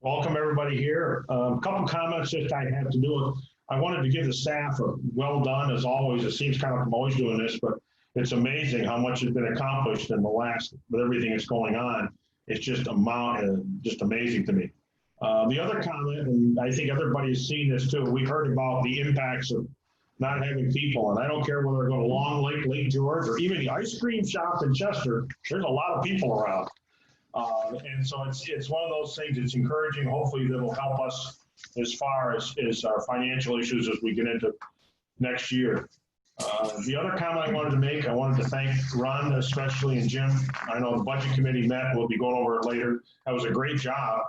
Welcome everybody here. A couple comments that I have to do. I wanted to give the staff a well done as always. It seems kind of I'm always doing this, but it's amazing how much has been accomplished in the last, with everything that's going on. It's just just amazing to me. The other comment, and I think everybody's seen this too, we've heard about the impacts of not having people, and I don't care whether I go to Long Lake, Lake George, or even the ice cream shop in Chester, there's a lot of people around. And so it's one of those things that's encouraging. Hopefully that'll help us as far as our financial issues as we get into next year. The other comment I wanted to make, I wanted to thank Ron especially and Jim. I know the budget committee met, we'll be going over it later. That was a great job.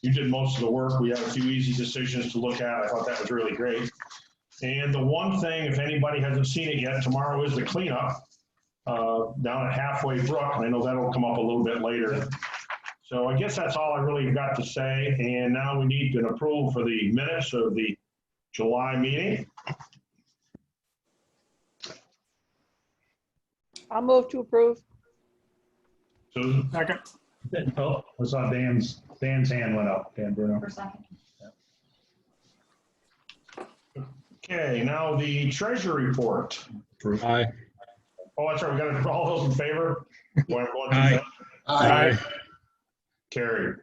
You did most of the work. We had a few easy decisions to look at. I thought that was really great. And the one thing, if anybody hasn't seen it yet, tomorrow is the cleanup down at Halfway Brook. And I know that'll come up a little bit later. So I guess that's all I really got to say. And now we need an approval for the minutes of the July meeting. I'll move to approve. Susan? Second. Oh, I saw Dan's hand went up, Dan Bruno. For second. Okay, now the treasury report. Aye. Oh, that's right, we got all those in favor? Aye. Aye. Carried.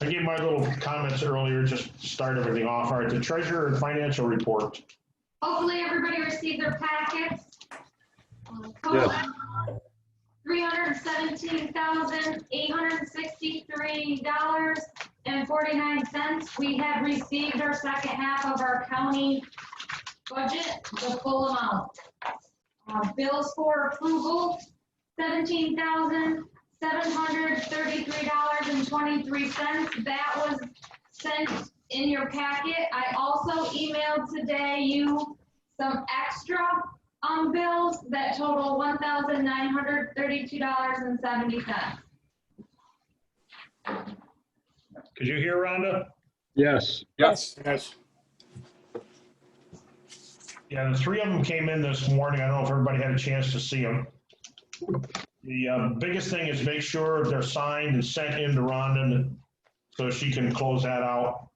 I gave my little comments earlier, just to start everything off. All right, the treasurer and financial report. Hopefully everybody received their packets. Yes. $317,863.49. We have received our second half of our county budget, the full amount. Bills for approval, $17,733.23. That was sent in your packet. I also emailed today you some extra bills that total $1,932.70. Could you hear, Rhonda? Yes. Yes. Yeah, the three of them came in this morning. I don't know if everybody had a chance to see them. The biggest thing is make sure they're signed and sent in to Rhonda so she can close that out.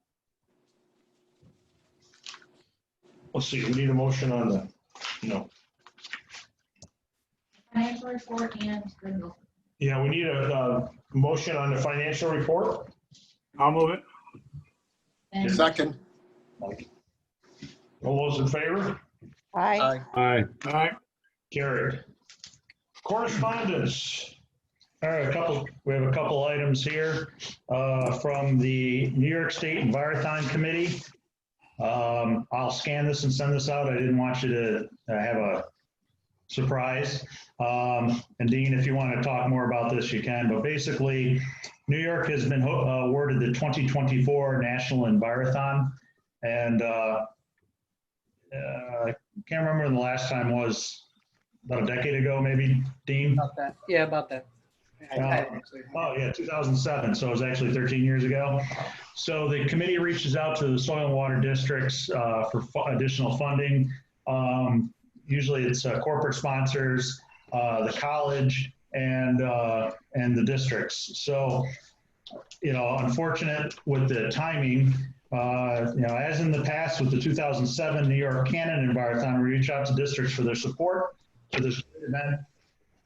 Let's see, we need a motion on the, Financial report and Grindle. yeah, we need a motion on the financial report. I'll move it. And Second. All those in favor? Aye. Aye. Aye. Carried. Correspondence. All right, we have a couple items here from the New York State Environthon Committee. I'll scan this and send this out. I didn't want you to have a surprise. And Dean, if you want to talk more about this, you can. But basically, New York has been awarded the 2024 National Environthon. And I can't remember when the last time was, about a decade ago, maybe, Dean? About that. Yeah, about that. Oh, yeah, 2007. So it was actually 13 years ago. So the committee reaches out to the soil and water districts for additional funding. Usually it's corporate sponsors, the college, and the districts. So, unfortunate with the timing, as in the past with the 2007 New York Canon Environthon, we reach out to districts for their support for this event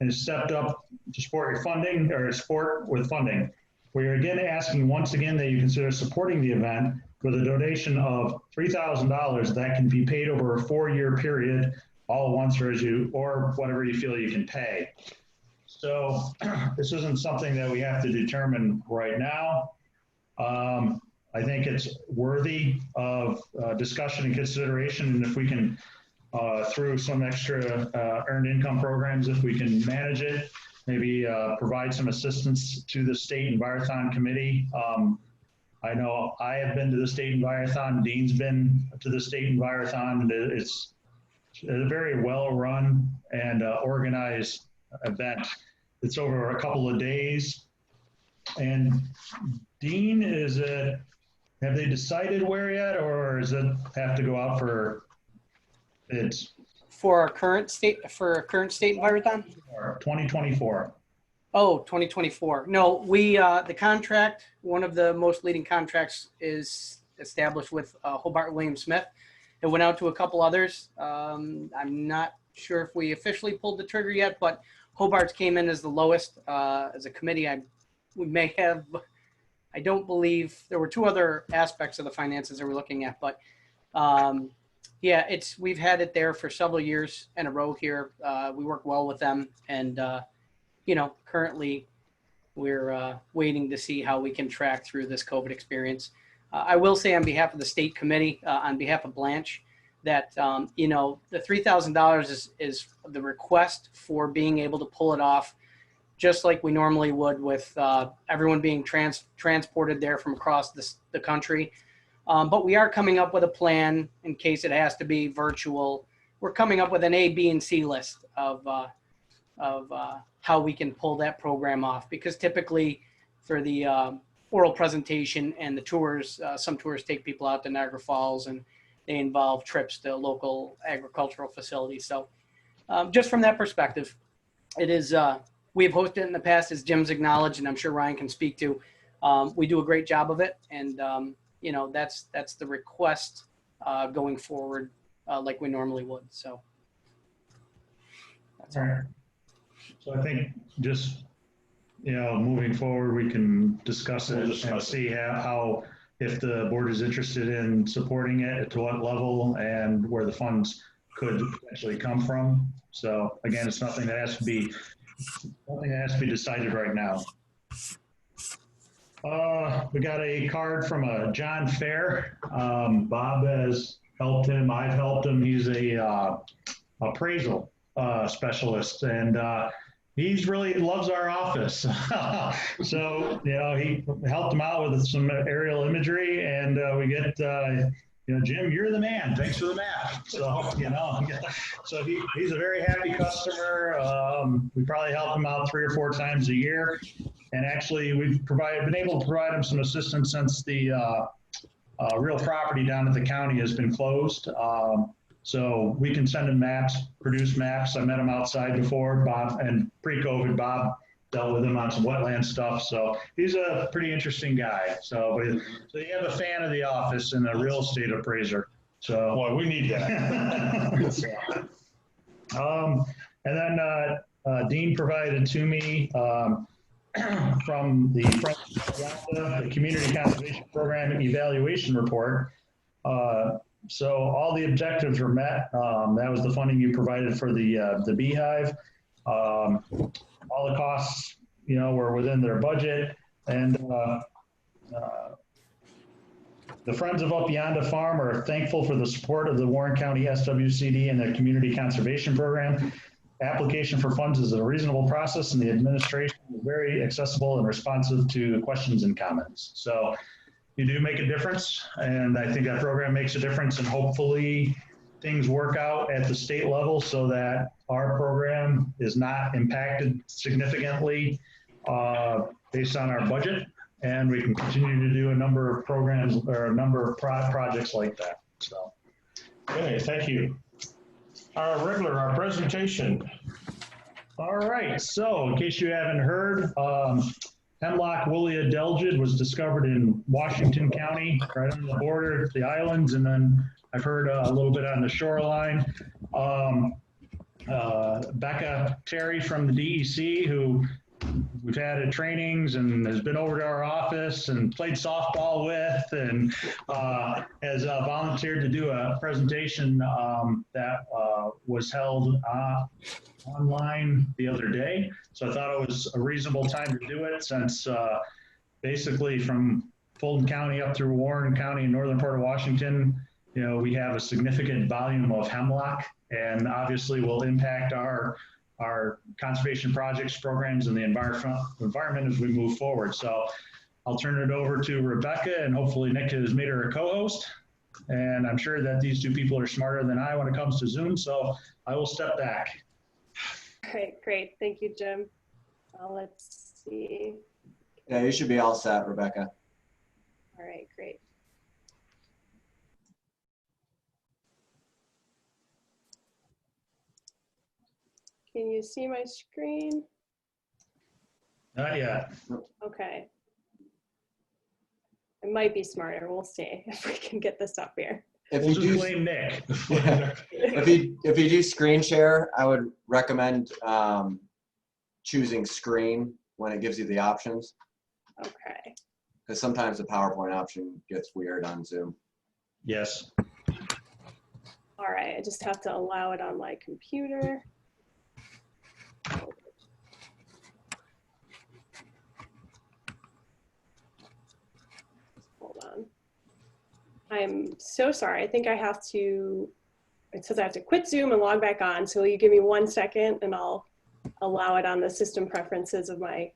and stepped up to support your funding or support with funding. We are again asking once again that you consider supporting the event with a donation of $3,000 that can be paid over a 4-year period all at once or whatever you feel you can pay. So this isn't something that we have to determine right now. I think it's worthy of discussion and consideration, and if we can, through some extra earned income programs, if we can manage it, maybe provide some assistance to the State Environthon Committee. I know I have been to the State Environthon, Dean's been to the State Environthon, and it's a very well-run and organized event. It's over a couple of days. And Dean, have they decided where yet, or does it have to go out for bids? For our current state environthon? Or 2024. Oh, 2024. No, we, the contract, one of the most leading contracts is established with Hobart William Smith. It went out to a couple others. I'm not sure if we officially pulled the trigger yet, but Hobart's came in as the lowest. As a committee, we may have, I don't believe, there were two other aspects of the finances that we're looking at, but yeah, we've had it there for several years in a row here. We work well with them, and currently we're waiting to see how we can track through this COVID experience. I will say on behalf of the state committee, on behalf of Blanche, that, the $3,000 is the request for being able to pull it off just like we normally would with everyone being transported there from across the country. But we are coming up with a plan in case it has to be virtual. We're coming up with an A, B, and C list of how we can pull that program off, because typically for the oral presentation and the tours, some tours take people out to Niagara Falls, and they involve trips to local agricultural facilities. So just from that perspective, it is, we have hosted it in the past, as Jim's acknowledged, and I'm sure Ryan can speak to. We do a great job of it, and that's the request going forward, like we normally would. So that's All right. So I think just, moving forward, we can discuss it and see how, if the board is interested in supporting it, to what level, and where the funds could potentially come from. So again, it's nothing that has to be decided right now. We got a card from John Fair. Bob has helped him. I've helped him. He's a appraisal specialist, and he's really loves our office. So, he helped him out with some aerial imagery, and we get, Jim, you're the man. Thanks for the map. So, so he's a very happy customer. We probably help him out 3 or 4 times a year. And actually, we've been able to provide him some assistance since the real property down at the county has been closed. So we can send him maps, produce maps. I met him outside before, Bob, and pre-COVID, Bob dealt with him on some wetland stuff. So he's a pretty interesting guy. So you have a fan of the office and a real estate appraiser. So Boy, we need that. And then Dean provided to me from the Friends of Uganda, the Community Conservation Program Evaluation Report. So all the objectives were met. That was the funding you provided for the beehive. All the costs, were within their budget. And the Friends of Uganda Farm are thankful for the support of the Warren County SWCD and the Community Conservation Program. Application for funds is a reasonable process, and the administration is very accessible and responsive to questions and comments. So you do make a difference, and I think that program makes a difference, and hopefully things work out at the state level so that our program is not impacted significantly based on our budget, and we can continue to do a number of programs or a number of projects like that. So, Okay, thank you. Our presentation. All right, so in case you haven't heard, Hemlock woolly adelgid was discovered in Washington County, right on the border, the islands, and then I've heard a little bit on the shoreline. Becca Terry from the DEC, who we've had at trainings and has been over to our office and played softball with, and has volunteered to do a presentation that was held online the other day. So I thought it was a reasonable time to do it, since basically from Fulton County up through Warren County and northern part of Washington, we have a significant volume of hemlock, and obviously will impact our conservation projects, programs, and the environment as we move forward. So I'll turn it over to Rebecca, and hopefully Nick has made her a co-host. And I'm sure that these two people are smarter than I when it comes to Zoom, so I will step back. Great. Thank you, Jim. Let's see. Yeah, you should be all set, Rebecca. All right, great. Can you see my screen? Not yet. Okay. It might be smarter. We'll see if we can get this up here. If We'll you just do, blame Nick. if you do screen share, I would recommend choosing screen when it gives you the options, Okay. because sometimes the PowerPoint option gets weird on Zoom. Yes. All right. I just have to allow it on my computer. Hold on. I'm so sorry. I think I have to, it says I have to quit Zoom and log back on. So will you give me 1 second and I'll allow it on the system preferences of my,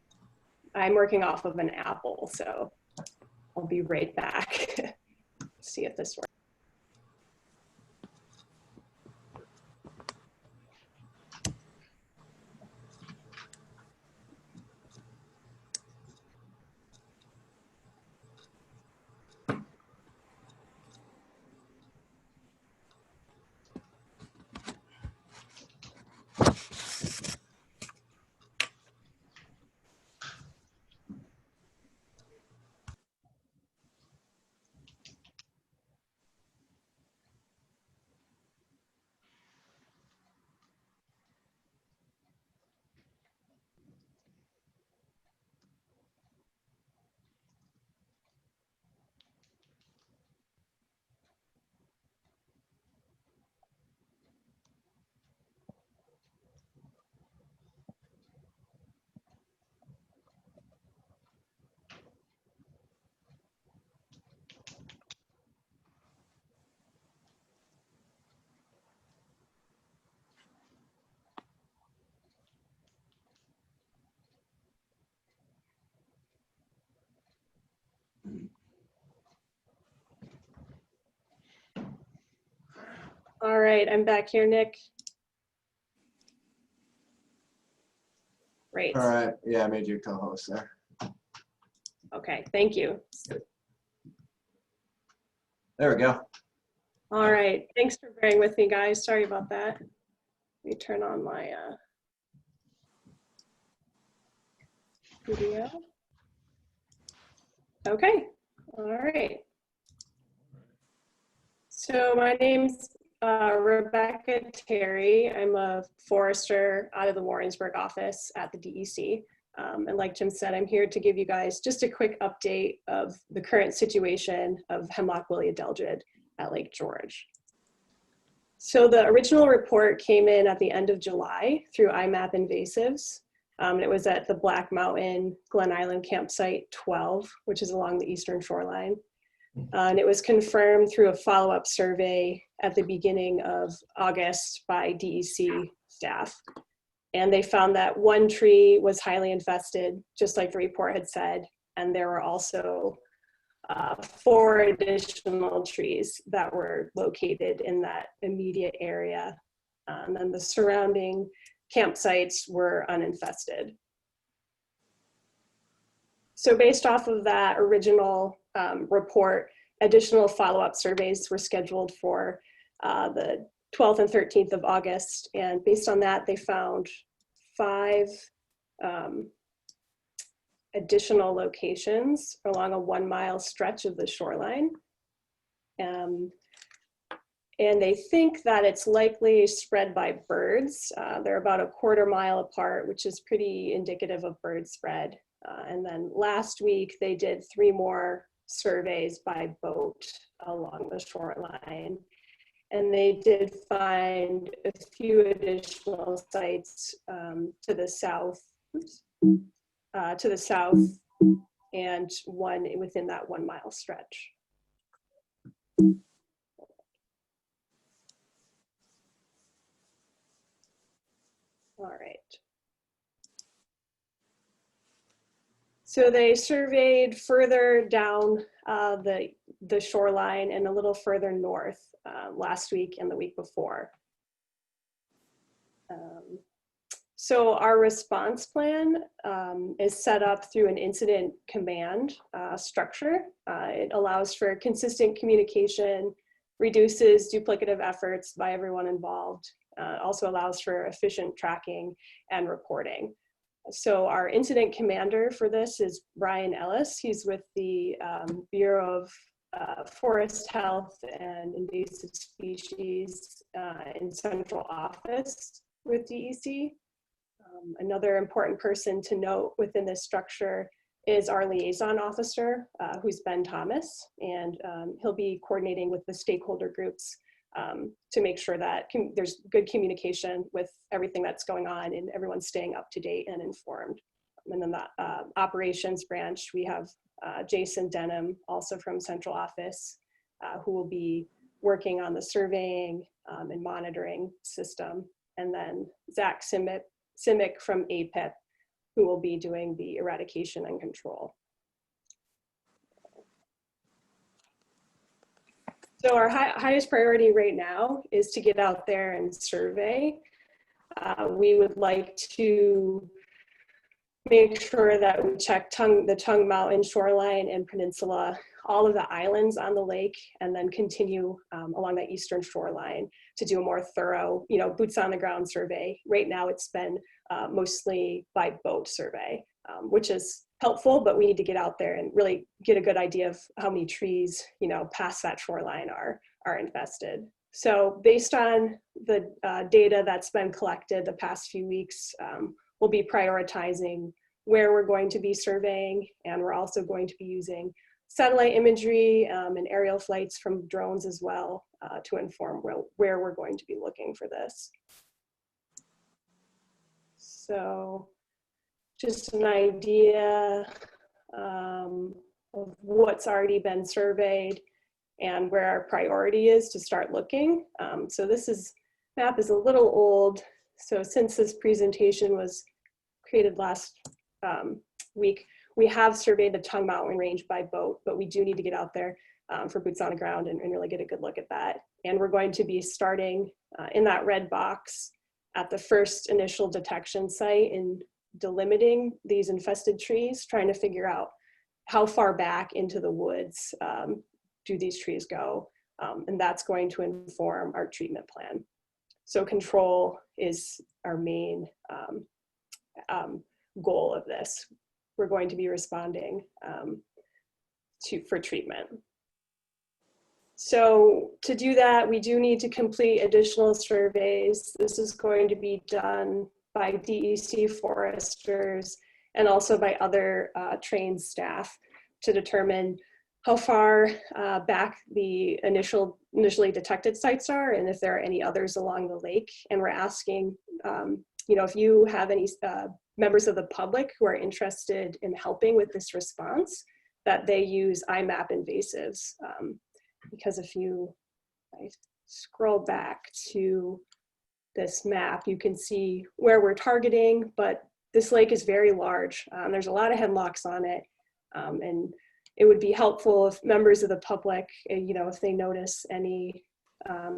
I'm working off of an Apple, so I'll be right back. See if this works. All right, I'm back here, Nick. Great. All right. Yeah, I made you co-host there. Okay, thank you. There we go. All right, thanks for bearing with me, guys. Sorry about that. Let me turn on my video. Okay, all right. So my name's Rebecca Terry. I'm a forester out of the Warrensburg office at the DEC. And like Jim said, I'm here to give you guys just a quick update of the current situation of Hemlock Woolly Adelgid at Lake George. So the original report came in at the end of July through IMAP Invasives. And it was at the Black Mountain Glen Island Campsite 12, which is along the eastern shoreline. And it was confirmed through a follow-up survey at the beginning of August by DEC staff. And they found that one tree was highly infested, just like the report had said. And there were also 4 additional trees that were located in that immediate area. And then the surrounding campsites were uninfested. So based off of that original report, additional follow-up surveys were scheduled for the 12th and 13th of August. And based on that, they found 5 additional locations along a 1-mile stretch of the shoreline. And they think that it's likely spread by birds. They're about a 1/4 mile apart, which is pretty indicative of bird spread. And then last week, they did 3 more surveys by boat along the shoreline. And they did find a few additional sites to the south, and one within that 1-mile stretch. All right. So they surveyed further down the shoreline and a little further north last week and the week before. So our response plan is set up through an incident command structure. It allows for consistent communication, reduces duplicative efforts by everyone involved, also allows for efficient tracking and reporting. So our incident commander for this is Brian Ellis. He's with the Bureau of Forest Health and Invasive Species in central office with DEC. Another important person to note within this structure is our liaison officer, who's Ben Thomas, and he'll be coordinating with the stakeholder groups to make sure that there's good communication with everything that's going on and everyone's staying up to date and informed. And then the operations branch, we have Jason Denham, also from central office, who will be working on the surveying and monitoring system. And then Zach Simic from APIP, who will be doing the eradication and control. So our highest priority right now is to get out there and survey. We would like to make sure that we check the Tongue Mountain shoreline and peninsula, all of the islands on the lake, and then continue along that eastern shoreline to do a more thorough, boots on the ground survey. Right now it's been mostly by boat survey, which is helpful, but we need to get out there and really get a good idea of how many trees, past that shoreline are infested. So based on the data that's been collected the past few weeks, we'll be prioritizing where we're going to be surveying, and we're also going to be using satellite imagery and aerial flights from drones as well to inform where we're going to be looking for this. So just an idea of what's already been surveyed and where our priority is to start looking. So this map is a little old. So since this presentation was created last week, we have surveyed the Tongue Mountain Range by boat, but we do need to get out there for boots on the ground and really get a good look at that. And we're going to be starting in that red box at the first initial detection site and delimiting these infested trees, trying to figure out how far back into the woods do these trees go. And that's going to inform our treatment plan. So control is our main goal of this. We're going to be responding for treatment. So to do that, we do need to complete additional surveys. This is going to be done by DEC foresters and also by other trained staff to determine how far back the initially detected sites are and if there are any others along the lake. And we're asking, if you have any members of the public who are interested in helping with this response, that they use IMAP invasives. Because if I scroll back to this map, you can see where we're targeting, but this lake is very large. There's a lot of hemlocks on it. And it would be helpful if members of the public, if they notice any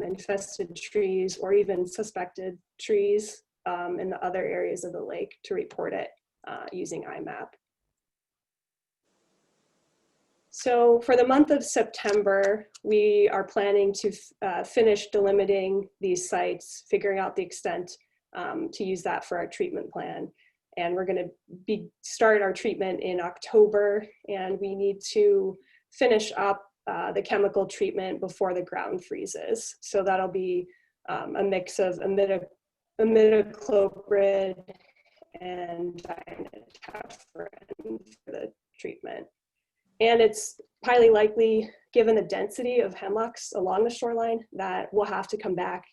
infested trees or even suspected trees in the other areas of the lake, to report it using IMAP. So for the month of September, we are planning to finish delimiting these sites, figuring out the extent to use that for our treatment plan. And we're going to start our treatment in October, and we need to finish up the chemical treatment before the ground freezes. So that'll be a mix of imidacloprid and dinotefuran for the treatment. And it's highly likely, given the density of hemlocks along the shoreline, that we'll have to come back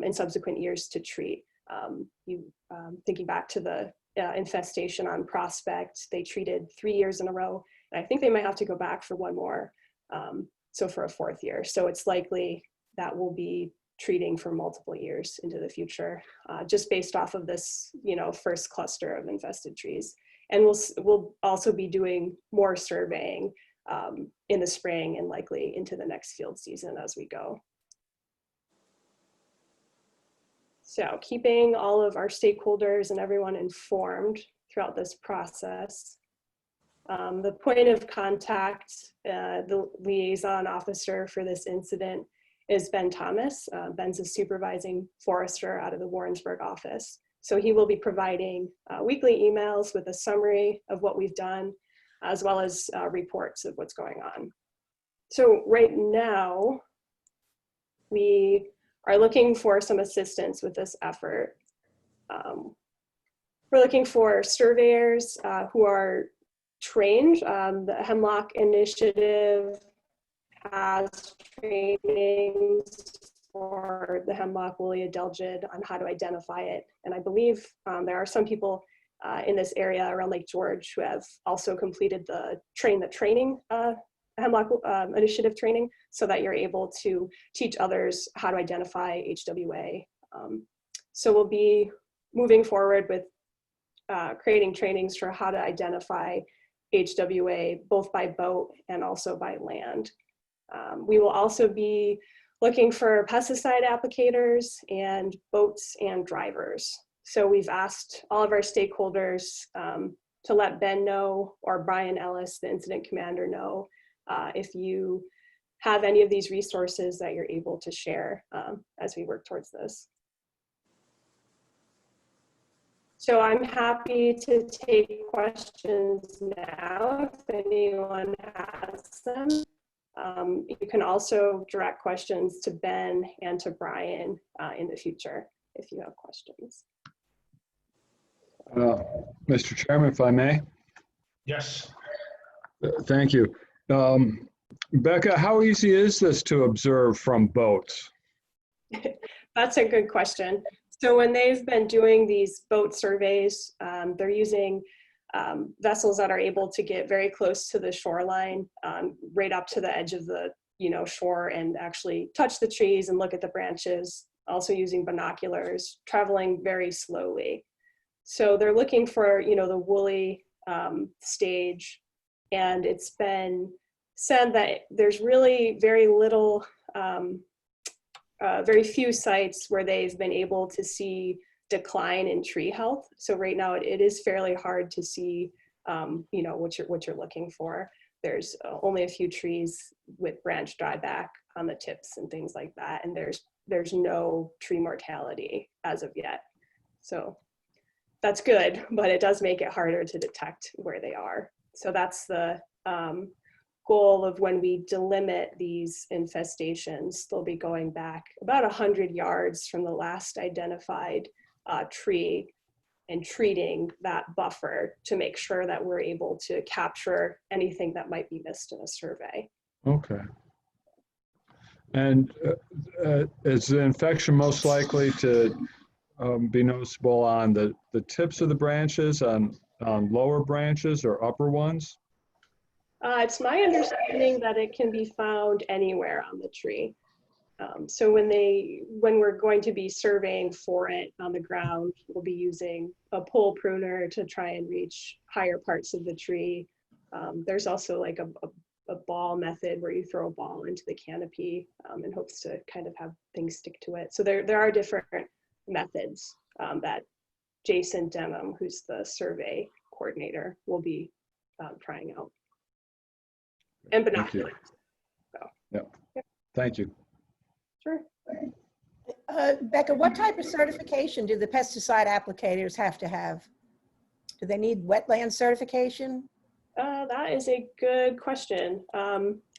in subsequent years to treat. Thinking back to the infestation on Prospect, they treated 3 years in a row, and I think they might have to go back for one more, so for a fourth year. So it's likely that we'll be treating for multiple years into the future, just based off of this, first cluster of infested trees. And we'll also be doing more surveying in the spring and likely into the next field season as we go. So keeping all of our stakeholders and everyone informed throughout this process. The point of contact, the liaison officer for this incident, is Ben Thomas. Ben's a supervising forester out of the Warrensburg office. So he will be providing weekly emails with a summary of what we've done, as well as reports of what's going on. So right now, we are looking for some assistance with this effort. We're looking for surveyors who are trained. The Hemlock Initiative has trainings for the hemlock woolly adelgid on how to identify it. And I believe there are some people in this area around Lake George who have also completed the training, Hemlock Initiative training, so that you're able to teach others how to identify HWA. So we'll be moving forward with creating trainings for how to identify HWA, both by boat and also by land. We will also be looking for pesticide applicators and boats and drivers. So we've asked all of our stakeholders to let Ben know, or Brian Ellis, the incident commander, know if you have any of these resources that you're able to share as we work towards this. So I'm happy to take questions now if anyone has them. You can also direct questions to Ben and to Brian in the future if you have questions. Mr. Chairman, if I may. Yes. Thank you. Becca, how easy is this to observe from boats? That's a good question. So when they've been doing these boat surveys, they're using vessels that are able to get very close to the shoreline, right up to the edge of the shore, and actually touch the trees and look at the branches, also using binoculars, traveling very slowly. So they're looking for the woolly stage, and it's been said that there's really very little, very few sites where they've been able to see decline in tree health. So right now it is fairly hard to see, what you're looking for. There's only a few trees with branch dieback on the tips and things like that, and there's no tree mortality as of yet. So that's good, but it does make it harder to detect where they are. So that's the goal of when we delimit these infestations. They'll be going back about 100 yards from the last identified tree and treating that buffer to make sure that we're able to capture anything that might be missed in a survey. Okay. And is the infection most likely to be noticeable on the tips of the branches, on lower branches or upper ones? It's my understanding that it can be found anywhere on the tree. So when we're going to be surveying for it on the ground, we'll be using a pole pruner to try and reach higher parts of the tree. There's also like a ball method where you throw a ball into the canopy in hopes to kind of have things stick to it. So there are different methods that Jason Denham, who's the survey coordinator, will be trying out. And binoculars. So, yeah. Thank you. Sure. Becca, what type of certification do the pesticide applicators have to have? Do they need wetland certification? That is a good question.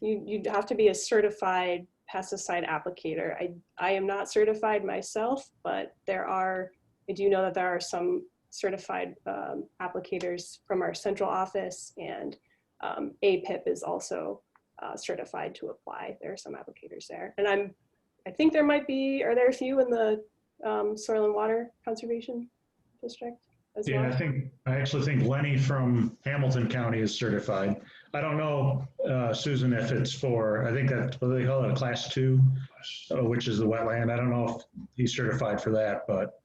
You'd have to be a certified pesticide applicator. I am not certified myself, but I do know that there are some certified applicators from our central office, and APIP is also certified to apply. There are some applicators there. And I think are there a few in the Soil and Water Conservation District as well? Yeah, I actually think Lenny from Hamilton County is certified. I don't know, Susan, if it's for, I think that, what do they call it, a class 2, which is the wetland. I don't know if he's certified for that, but.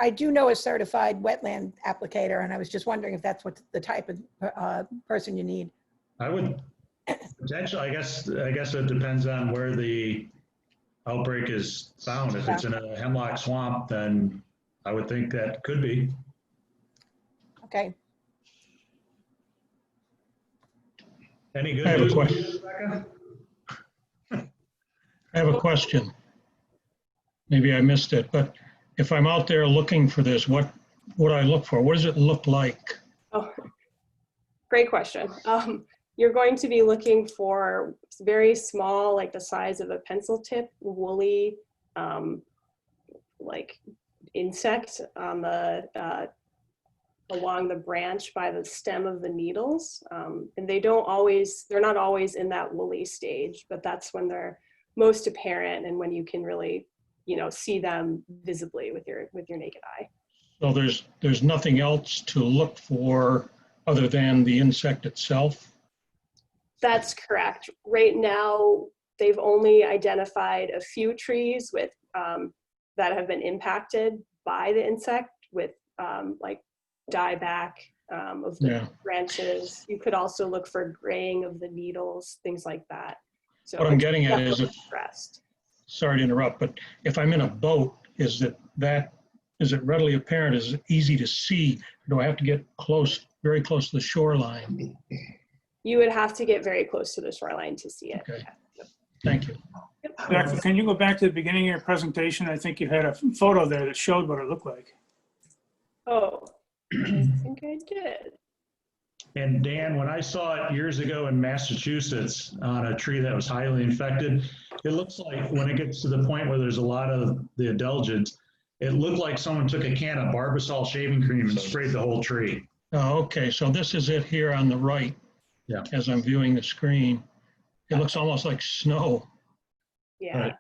I do know a certified wetland applicator, and I was just wondering if that's what the type of person you need. I would potentially, I guess it depends on where the outbreak is found. If it's in a hemlock swamp, then I would think that could be. Okay. Any good I have a news, question. Rebecca? I have a question. Maybe I missed it, but if I'm out there looking for this, what do I look for? What does it look like? Oh, great question. You're going to be looking for very small, like the size of a pencil tip, woolly, like insect on the along the branch by the stem of the needles. And they're not always in that woolly stage, but that's when they're most apparent and when you can really, see them visibly with your naked eye. So there's nothing else to look for other than the insect itself? That's correct. Right now, they've only identified a few trees with that have been impacted by the insect with like dieback of the branches. You could also look for graying of the needles, things like that. So What I'm getting at is, stressed. sorry to interrupt, but if I'm in a boat, is it readily apparent? Is it easy to see? Or do I have to get very close to the shoreline? You would have to get very close to the shoreline to see it. Okay. Thank you. Rebecca, can you go back to the beginning of your presentation? I think you had a photo there that showed what it looked like. Oh, I think I did. And Dan, when I saw it years ago in Massachusetts on a tree that was highly infected, it looks like when it gets to the point where there's a lot of the adelgids, it looked like someone took a can of Barbasol shaving cream and sprayed the whole tree. Oh, okay, so this is it here on the right. Yeah. As I'm viewing the screen. It looks almost like snow. Yeah. Right.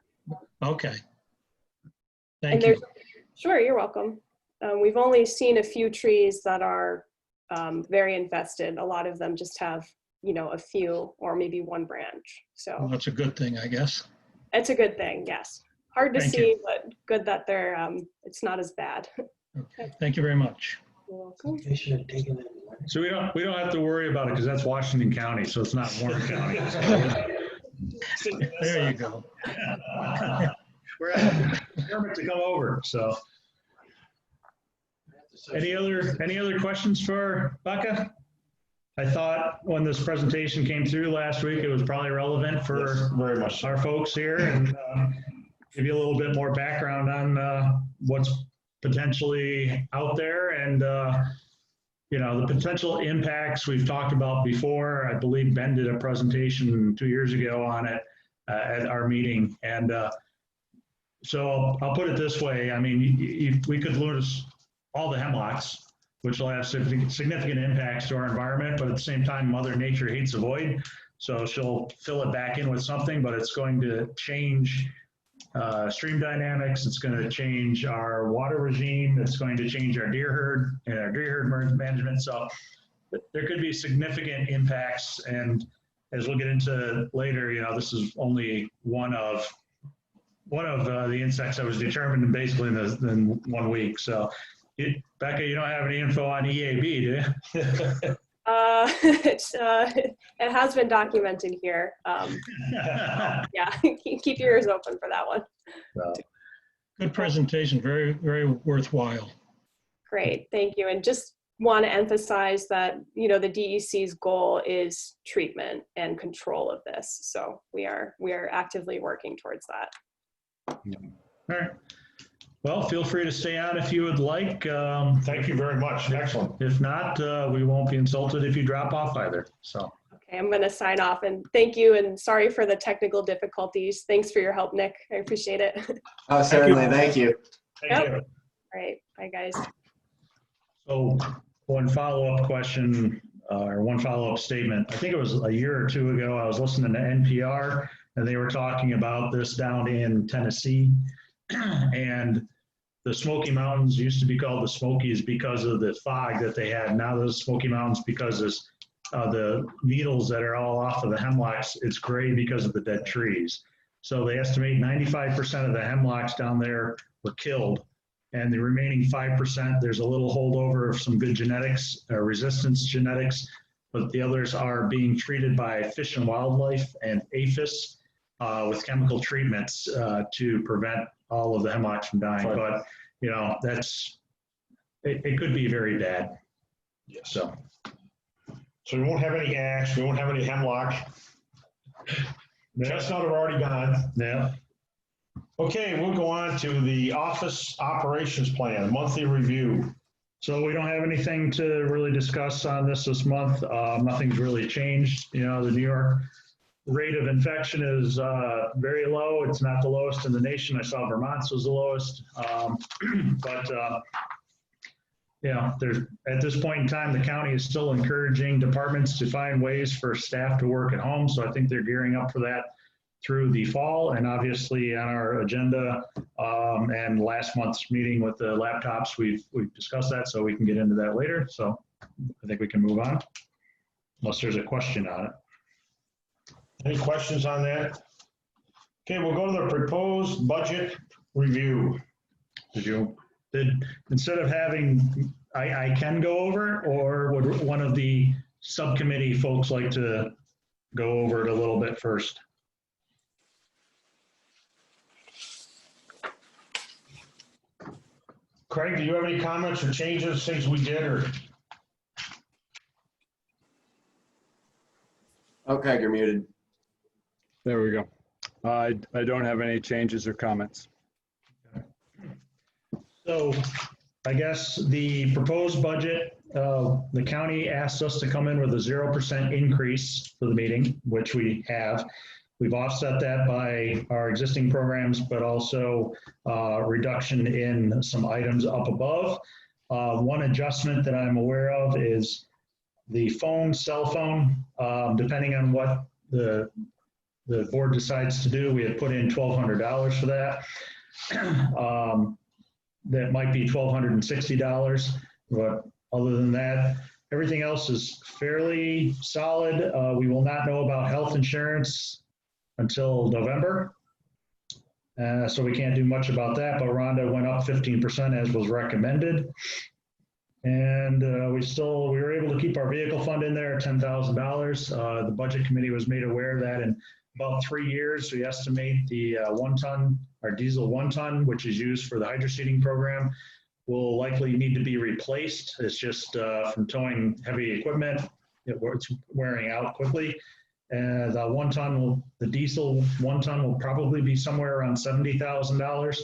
Okay. And Thank there's, you. sure, you're welcome. We've only seen a few trees that are very infested. A lot of them just have, a few or maybe one branch. Well, So that's a good thing, I guess. it's a good thing, yes. Hard to Thank see, you. but good that they're, it's not as bad. Okay. Thank you very much. You're welcome. So we don't have to worry about it because that's Washington County, so it's not Warren County. There you go. We're at the permit to come over, so. Any other questions for Becca? I thought when this presentation came through last week, it was probably relevant for Yes, very much so. our folks here and give you a little bit more background on what's potentially out there and the potential impacts we've talked about before. I believe Ben did a presentation 2 years ago on it at our meeting. And so I'll put it this way. I mean, we could lose all the hemlocks, which will have significant impacts to our environment, but at the same time, Mother Nature hates a void. So she'll fill it back in with something, but it's going to change stream dynamics. It's going to change our water regime. It's going to change our deer herd and our deer herd management. So there could be significant impacts. And as we'll get into later, this is only one of the insects that was determined basically in 1 week. So Becca, you don't have any info on EAB, do you? It has been documented here. Yeah, keep your ears open for that one. Good presentation, very, very worthwhile. Great, thank you. And just want to emphasize that, the DEC's goal is treatment and control of this. So we are actively working towards that. All right. Well, feel free to stay on if you would like. Thank you very much. Excellent. If not, we won't be insulted if you drop off either. So. Okay, I'm going to sign off and thank you and sorry for the technical difficulties. Thanks for your help, Nick. I appreciate it. Oh, certainly. Thank you. Thank Yep. you. All right, bye guys. So one follow-up question or one follow-up statement. I think it was a year or two ago, I was listening to NPR and they were talking about this down in Tennessee. And the Smoky Mountains used to be called the Smokies because of the fog that they had. Now the Smoky Mountains, because of the needles that are all off of the hemlocks, it's gray because of the dead trees. So they estimate 95% of the hemlocks down there were killed. And the remaining 5%, there's a little holdover of some good genetics, resistance genetics, but the others are being treated by Fish and Wildlife and APHIS with chemical treatments to prevent all of the hemlocks from dying. Right. But, it could be very bad. Yes. So. So we won't have any ash, we won't have any hemlock. Chestnut are already gone. Yeah. Okay, we'll go on to the office operations plan, monthly review. So we don't have anything to really discuss on this month. Nothing's really changed. You know, the New York rate of infection is very low. It's not the lowest in the nation. I saw Vermont's was the lowest. But there's, at this point in time, the county is still encouraging departments to find ways for staff to work at home. So I think they're gearing up for that through the fall, and obviously on our agenda and last month's meeting with the laptops, we've discussed that, so we can get into that later. So I think we can move on, unless there's a question on it. Any questions on that? Okay, we'll go to the proposed budget review. Instead of having, I can go over, or would one of the subcommittee folks like to go over it a little bit first? Craig, do you have any comments or changes, things we did, or? Okay, you're muted. There we go. I don't have any changes or comments. So I guess the proposed budget, the county asked us to come in with a 0% increase for the meeting, which we have. We've offset that by our existing programs, but also reduction in some items up above. One adjustment that I'm aware of is the cell phone, depending on what the board decides to do. We had put in $1,200 for that. That might be $1,260, but other than that, everything else is fairly solid. We will not know about health insurance until November. So we can't do much about that, but Rhonda went up 15% as was recommended. And we were able to keep our vehicle fund in there at $10,000. The budget committee was made aware of that in about 3 years. We estimate the our diesel 1 ton, which is used for the hydro seeding program, will likely need to be replaced. It's just from towing heavy equipment, it's wearing out quickly. And the diesel 1 ton will probably be somewhere around $70,000.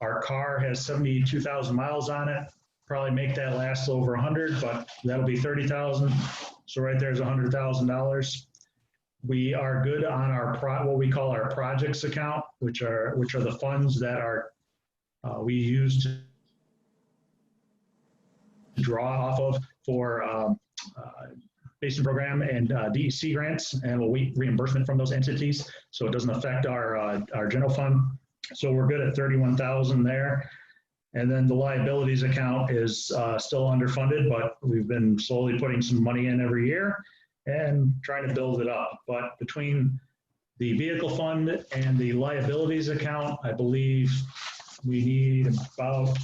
Our car has 72,000 miles on it. Probably make that last over 100, but that'll be 30,000. So right there's $100,000. We are good on our what we call our projects account, which are the funds that we use to draw off of for Basin Program and DEC grants, and we'll wait reimbursement from those entities, so it doesn't affect our general fund. So we're good at 31,000 there. And then the liabilities account is still underfunded, but we've been slowly putting some money in every year and trying to build it up. But between the vehicle fund and the liabilities account, I believe we need about,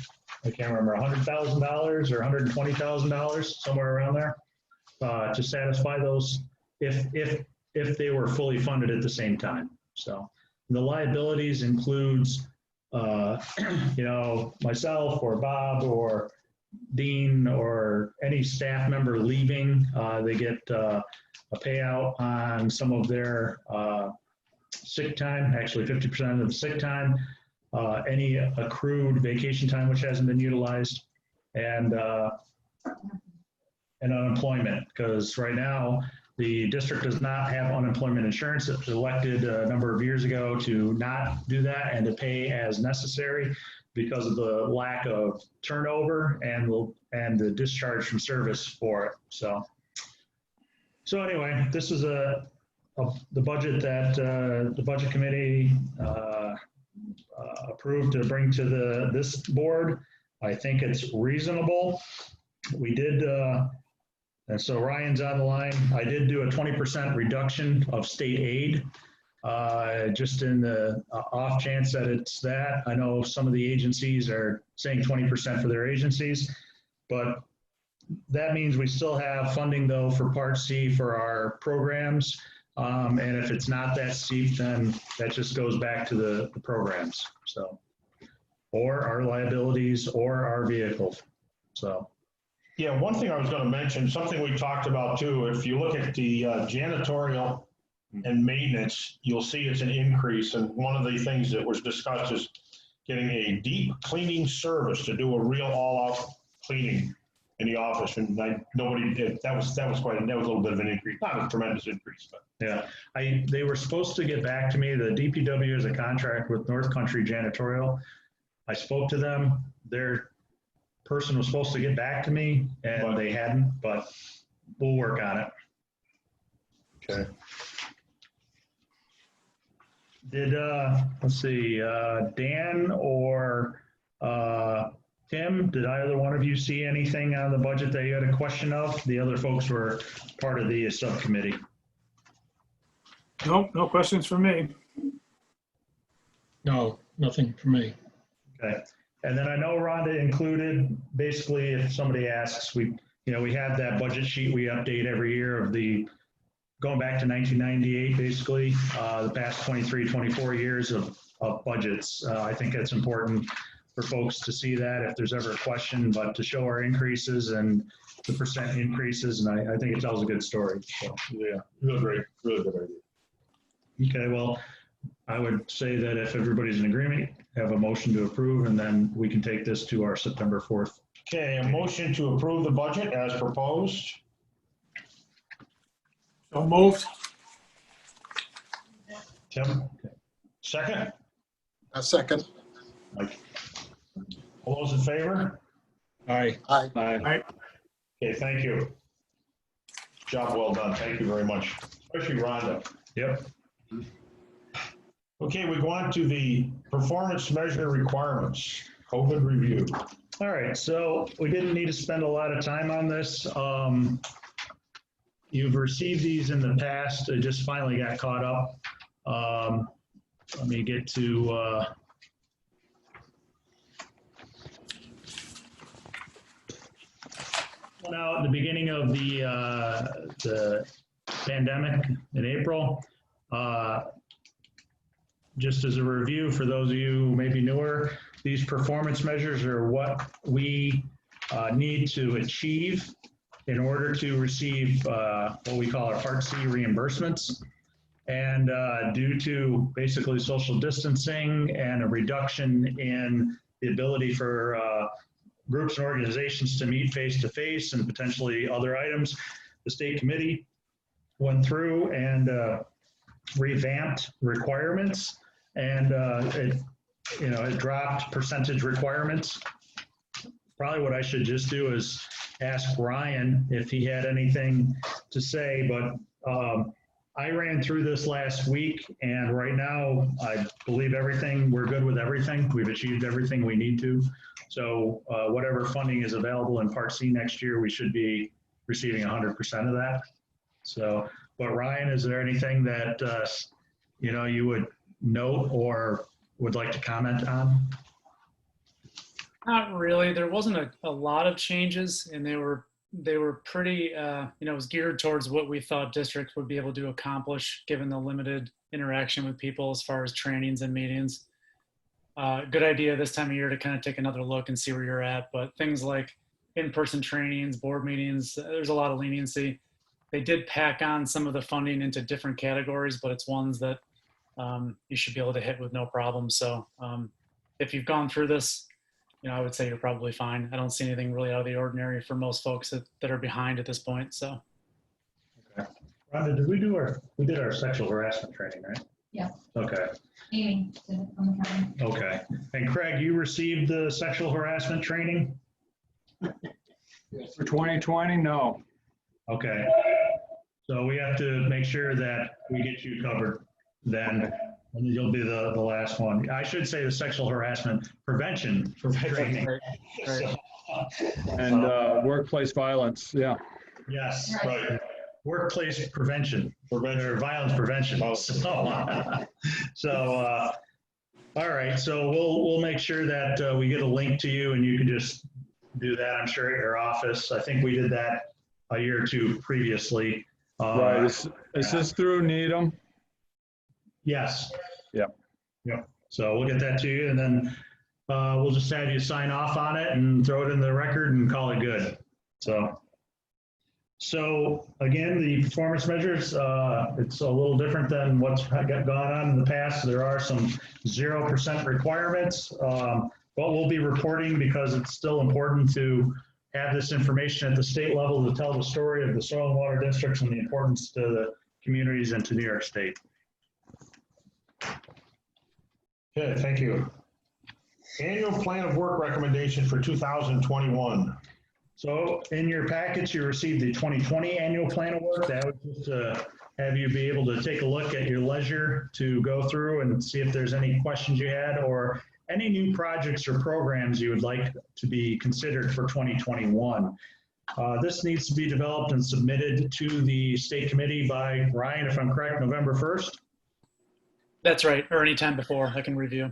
I can't remember, $100,000 or $120,000, somewhere around there, to satisfy those if they were fully funded at the same time. So the liabilities includes myself or Bob or Dean or any staff member leaving. They get a payout on some of their sick time, actually 50% of the sick time, any accrued vacation time which hasn't been utilized, and unemployment, because right now the district does not have unemployment insurance. It was elected a number of years ago to not do that and to pay as necessary because of the lack of turnover and the discharge from service for it. So anyway, this is the budget that the budget committee approved to bring to this board. I think it's reasonable. We did. And so Ryan's on the line. I did do a 20% reduction of state aid, just in the off chance that it's that. I know some of the agencies are saying 20% for their agencies, but that means we still have funding though for Part C for our programs. And if it's not that steep, then that just goes back to the programs. So, or our liabilities or our vehicles. So. Yeah, one thing I was going to mention, something we talked about too, if you look at the janitorial and maintenance, you'll see it's an increase. And one of the things that was discussed is getting a deep cleaning service to do a real all-out cleaning in the office. And nobody did. That was a little bit of an increase, not a tremendous increase, but. Yeah, they were supposed to get back to me. The DPW has a contract with North Country Janitorial. I spoke to them. Their person was supposed to get back to me and they hadn't, but we'll work on it. Okay. Did, let's see, Dan or Tim, did either one of you see anything on the budget that you had a question of? The other folks were part of the subcommittee. Nope, no questions for me. No, nothing for me. Okay. And then I know Rhonda included, basically, if somebody asks, we have that budget sheet we update every year of going back to 1998, basically, the past 23, 24 years of budgets. I think it's important for folks to see that if there's ever a question, but to show our increases and the percent increases, and I think it tells a good story. So, Yeah, really good idea. okay, well, I would say that if everybody's in agreement, have a motion to approve, and then we can take this to our September 4th. Okay, a motion to approve the budget as proposed. So moved. Tim? Second? A second. Mike? All those in favor? Aye. Aye. Okay, thank you. Job well done. Thank you very much, especially Rhonda. Yep. Okay, we go on to the performance measure requirements, COVID review. All right, so we didn't need to spend a lot of time on this. You've received these in the past. I just finally got caught up. Let me get to, now at the beginning of the pandemic in April, just as a review for those of you who may be newer, these performance measures are what we need to achieve in order to receive what we call our Part C reimbursements. And due to basically social distancing and a reduction in the ability for groups and organizations to meet face-to-face and potentially other items, the state committee went through and revamped requirements, and it dropped percentage requirements. Probably what I should just do is ask Ryan if he had anything to say, but I ran through this last week, and right now I believe we're good with everything. We've achieved everything we need to. So whatever funding is available in Part C next year, we should be receiving 100% of that. So, but Ryan, is there anything that you would note or would like to comment on? Not really. There wasn't a lot of changes, and they were pretty, it was geared towards what we thought districts would be able to accomplish given the limited interaction with people as far as trainings and meetings. Good idea this time of year to kind of take another look and see where you're at, but things like in-person trainings, board meetings, there's a lot of leniency. They did pack on some of the funding into different categories, but it's ones that you should be able to hit with no problem. So if you've gone through this, I would say you're probably fine. I don't see anything really out of the ordinary for most folks that are behind at this point. So. Okay. Rhonda, we did our sexual harassment training, right? Yeah. Okay. Amy did it on the county. Okay. And Craig, you received the sexual harassment training? For 2020, no. Okay. So we have to make sure that we get you covered then. And you'll be the last one. I should say the sexual harassment prevention training. Right. And workplace violence, yeah. Yes, Right. workplace prevention, or violence prevention. So, all right. So we'll make sure that we get a link to you, and you can just do that. I'm sure at your office. I think we did that a year or two previously. Right, is this through Needham? Yes. Yep. Yep. So we'll get that to you, and then we'll just have you sign off on it and throw it in the record and call it good. So So again, the performance measures, it's a little different than what's gone on in the past. There are some 0% requirements, but we'll be reporting because it's still important to have this information at the state level to tell the story of the soil and water districts and the importance to the communities and to New York State. Okay, thank you. Annual plan of work recommendation for 2021. So in your packets, you received the 2020 annual plan of work. That would just have you be able to take a look at your leisure to go through and see if there's any questions you had or any new projects or programs you would like to be considered for 2021. This needs to be developed and submitted to the state committee by, Ryan, if I'm correct, November 1st? That's right, or anytime before I can review.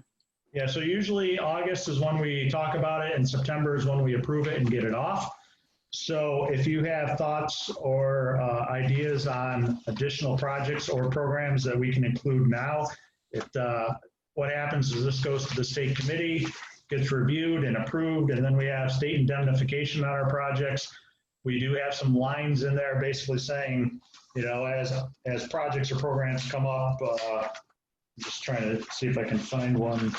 Yeah, so usually August is when we talk about it and September is when we approve it and get it off. So if you have thoughts or ideas on additional projects or programs that we can include now, what happens is this goes to the state committee, gets reviewed and approved, and then we have state indemnification on our projects. We do have some lines in there basically saying, you know, as projects or programs come up, I'm just trying to see if I can find one.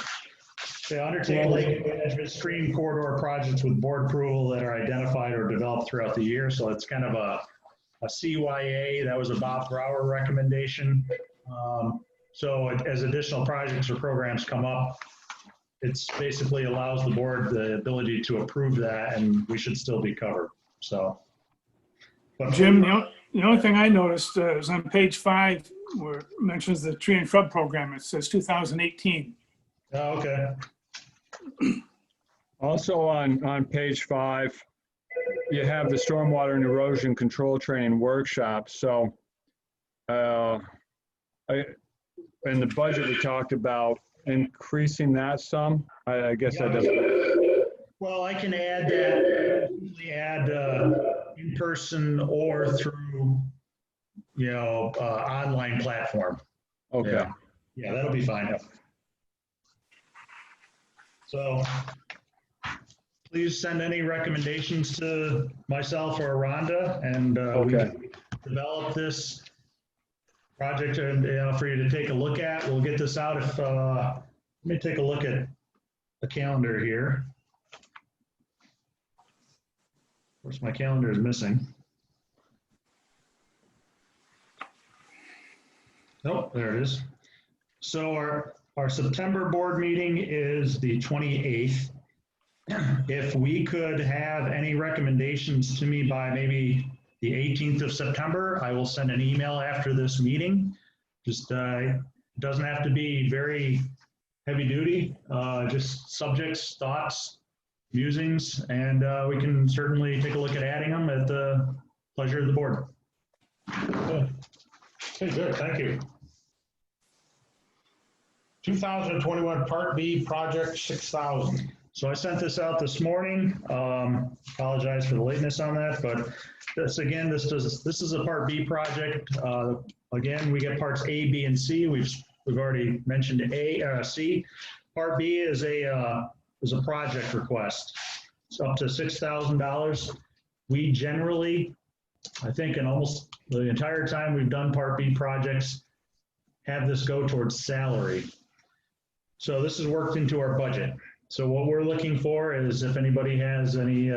They undertake lake management stream corridor projects with board approval that are identified or developed throughout the year. So it's kind of a CYA. That was a Bob Brower recommendation. So as additional projects or programs come up, it's basically allows the board the ability to approve that, and we should still be covered. So, but Jim, the only thing I noticed is on page 5 where it mentions the tree and shrub program. It says 2018. Oh, okay. Also on page 5, you have the stormwater and erosion control training workshop. So in the budget, we talked about increasing that some. I guess that doesn't. Well, I can add that, usually add in person or through, you know, online platform. Okay. Yeah, that'll be fine. So please send any recommendations to myself or Rhonda, and we can develop this project and for you to take a look at. We'll get this out if, let me take a look at the calendar here. Of course, my calendar is missing. Oh, there it is. So our September board meeting is the 28th. If we could have any recommendations to me by maybe the 18th of September, I will send an email after this meeting. Just doesn't have to be very heavy duty, just subjects, thoughts, musings, and we can certainly take a look at adding them at the pleasure of the board. Okay, good, thank you. 2021 Part B Project 6000. So I sent this out this morning. Apologize for the lateness on that, but this is a Part B project. Again, we get parts A, B, and C. We've already mentioned C. Part B is a project request. It's up to $6,000. We generally, I think in almost the entire time we've done Part B projects, have this go towards salary. So this is worked into our budget. So what we're looking for is if anybody has any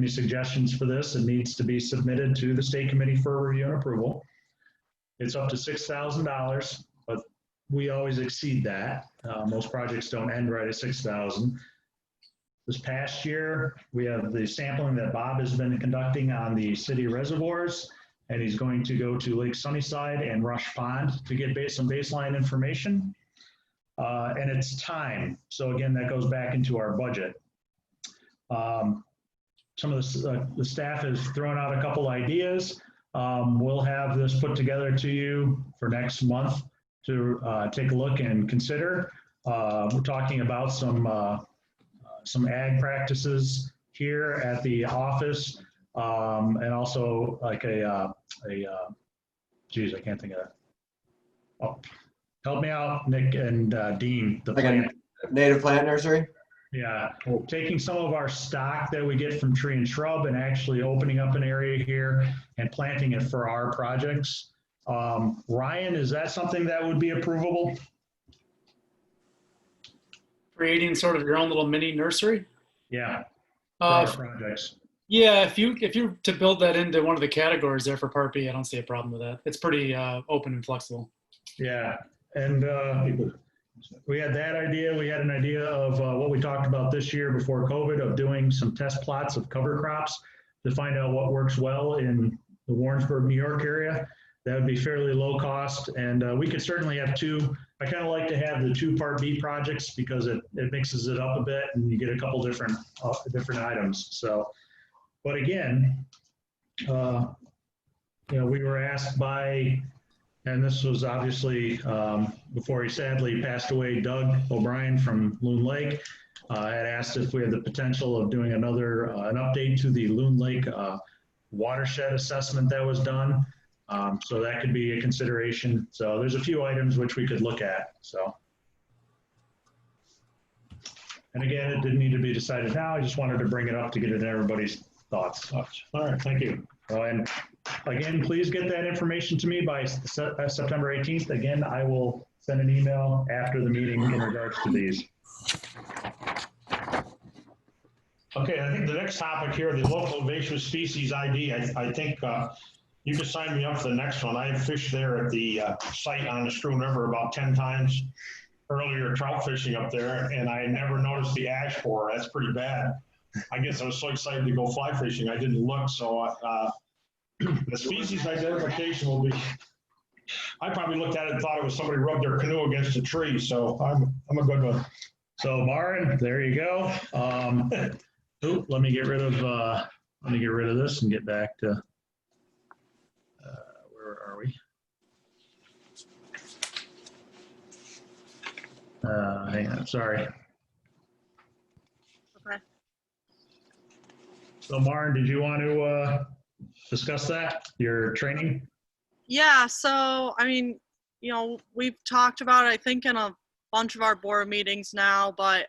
suggestions for this, it needs to be submitted to the state committee for review and approval. It's up to $6,000, but we always exceed that. Most projects don't end right at $6,000. This past year, we have the sampling that Bob has been conducting on the city reservoirs, and he's going to go to Lake Sunnyside and Rush Pond to get some baseline information. And it's time. So again, that goes back into our budget. Some of the staff has thrown out a couple ideas. We'll have this put together to you for next month to take a look and consider. We're talking about some ag practices here at the office, and also like geez, I can't think of that. Oh, help me out, Nick and Dean. Like a native plant nursery? Yeah, taking some of our stock that we get from tree and shrub and actually opening up an area here and planting it for our projects. Ryan, is that something that would be approvable? Creating sort of your own little mini nursery. Yeah, for our Uh, projects. yeah, if you to build that into one of the categories there for Part B, I don't see a problem with that. It's pretty open and flexible. Yeah, and we had that idea. We had an idea of what we talked about this year before COVID of doing some test plots of cover crops to find out what works well in the Warrensburg, New York area. That would be fairly low cost, and we could certainly have two. I kind of like to have the two Part B projects because it mixes it up a bit and you get a couple different items. So, but again, we were asked by, and this was obviously before he sadly passed away, Doug O'Brien from Loon Lake had asked if we had the potential of doing an update to the Loon Lake watershed assessment that was done. So that could be a consideration. So there's a few items which we could look at. So, and again, it didn't need to be decided now. I just wanted to bring it up to get it in everybody's thoughts. All right, thank you. And again, please get that information to me by September 18th. Again, I will send an email after the meeting in regards to these. Okay, I think the next topic here, the local invasive species ID, I think you can sign me up for the next one. I have fished there at the site on the Schroon River about 10 times earlier, trout fishing up there, and I never noticed the ash borer. That's pretty bad. I guess I was so excited to go fly fishing, I didn't look. So the species identification will be, I probably looked at it and thought it was somebody rubbed their canoe against a tree. So I'm a good one. So Maren, there you go. Let me get rid of this and get back to, where are we? Hang on, sorry. Okay. So Maren, did you want to discuss that, your training? Yeah, so I mean, we've talked about it, I think, in a bunch of our board meetings now, but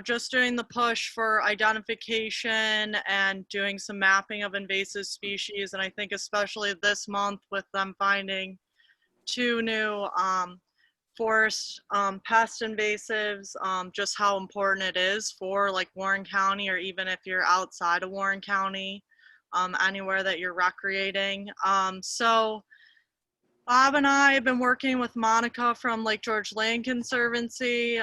just doing the push for identification and doing some mapping of invasive species, and I think especially this month with them finding 2 new forest pest invasives, just how important it is for like Warren County, or even if you're outside of Warren County, anywhere that you're recreating. So Bob and I have been working with Monica from Lake George Land Conservancy.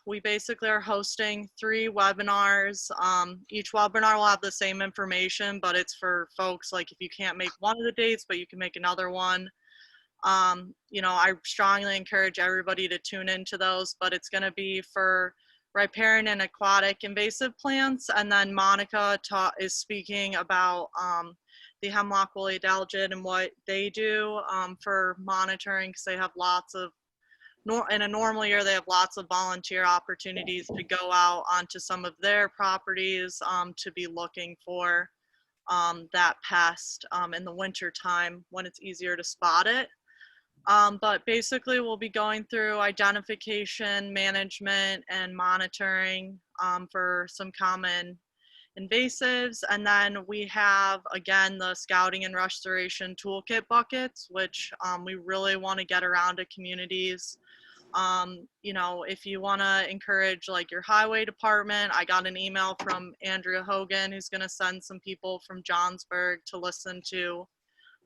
We basically are hosting 3 webinars. Each webinar will have the same information, but it's for folks like if you can't make one of the dates, but you can make another one. I strongly encourage everybody to tune into those, but it's going to be for riparian and aquatic invasive plants. And then Monica is speaking about the hemlock woolly adelgid and what they do for monitoring, because they have lots of, in a normal year, they have lots of volunteer opportunities to go out onto some of their properties to be looking for that pest in the winter time when it's easier to spot it. But basically we'll be going through identification, management, and monitoring for some common invasives. And then we have, again, the scouting and restoration toolkit buckets, which we really want to get around to communities. If you want to encourage like your highway department, I got an email from Andrea Hogan, who's going to send some people from Johnsburg to listen to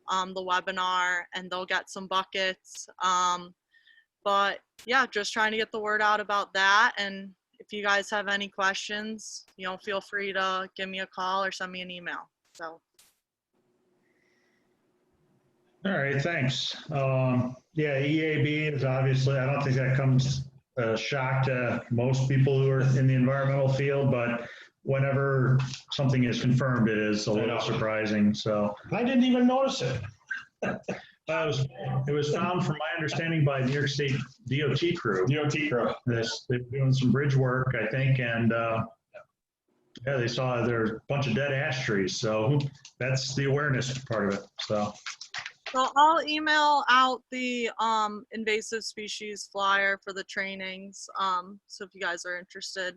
the webinar, and they'll get some buckets. But yeah, just trying to get the word out about that. And if you guys have any questions, feel free to give me a call or send me an email. So. All right, thanks. Yeah, EAB is obviously, I don't think that comes a shock to most people who are in the environmental field, but whenever something is confirmed, it is a little surprising. So I didn't even notice it. It was found, from my understanding, by New York State DOT crew. They're doing some bridge work, I think, and yeah, they saw there's a bunch of dead ash trees. So that's the awareness part of it. So, So I'll email out the invasive species flyer for the trainings. So if you guys are interested,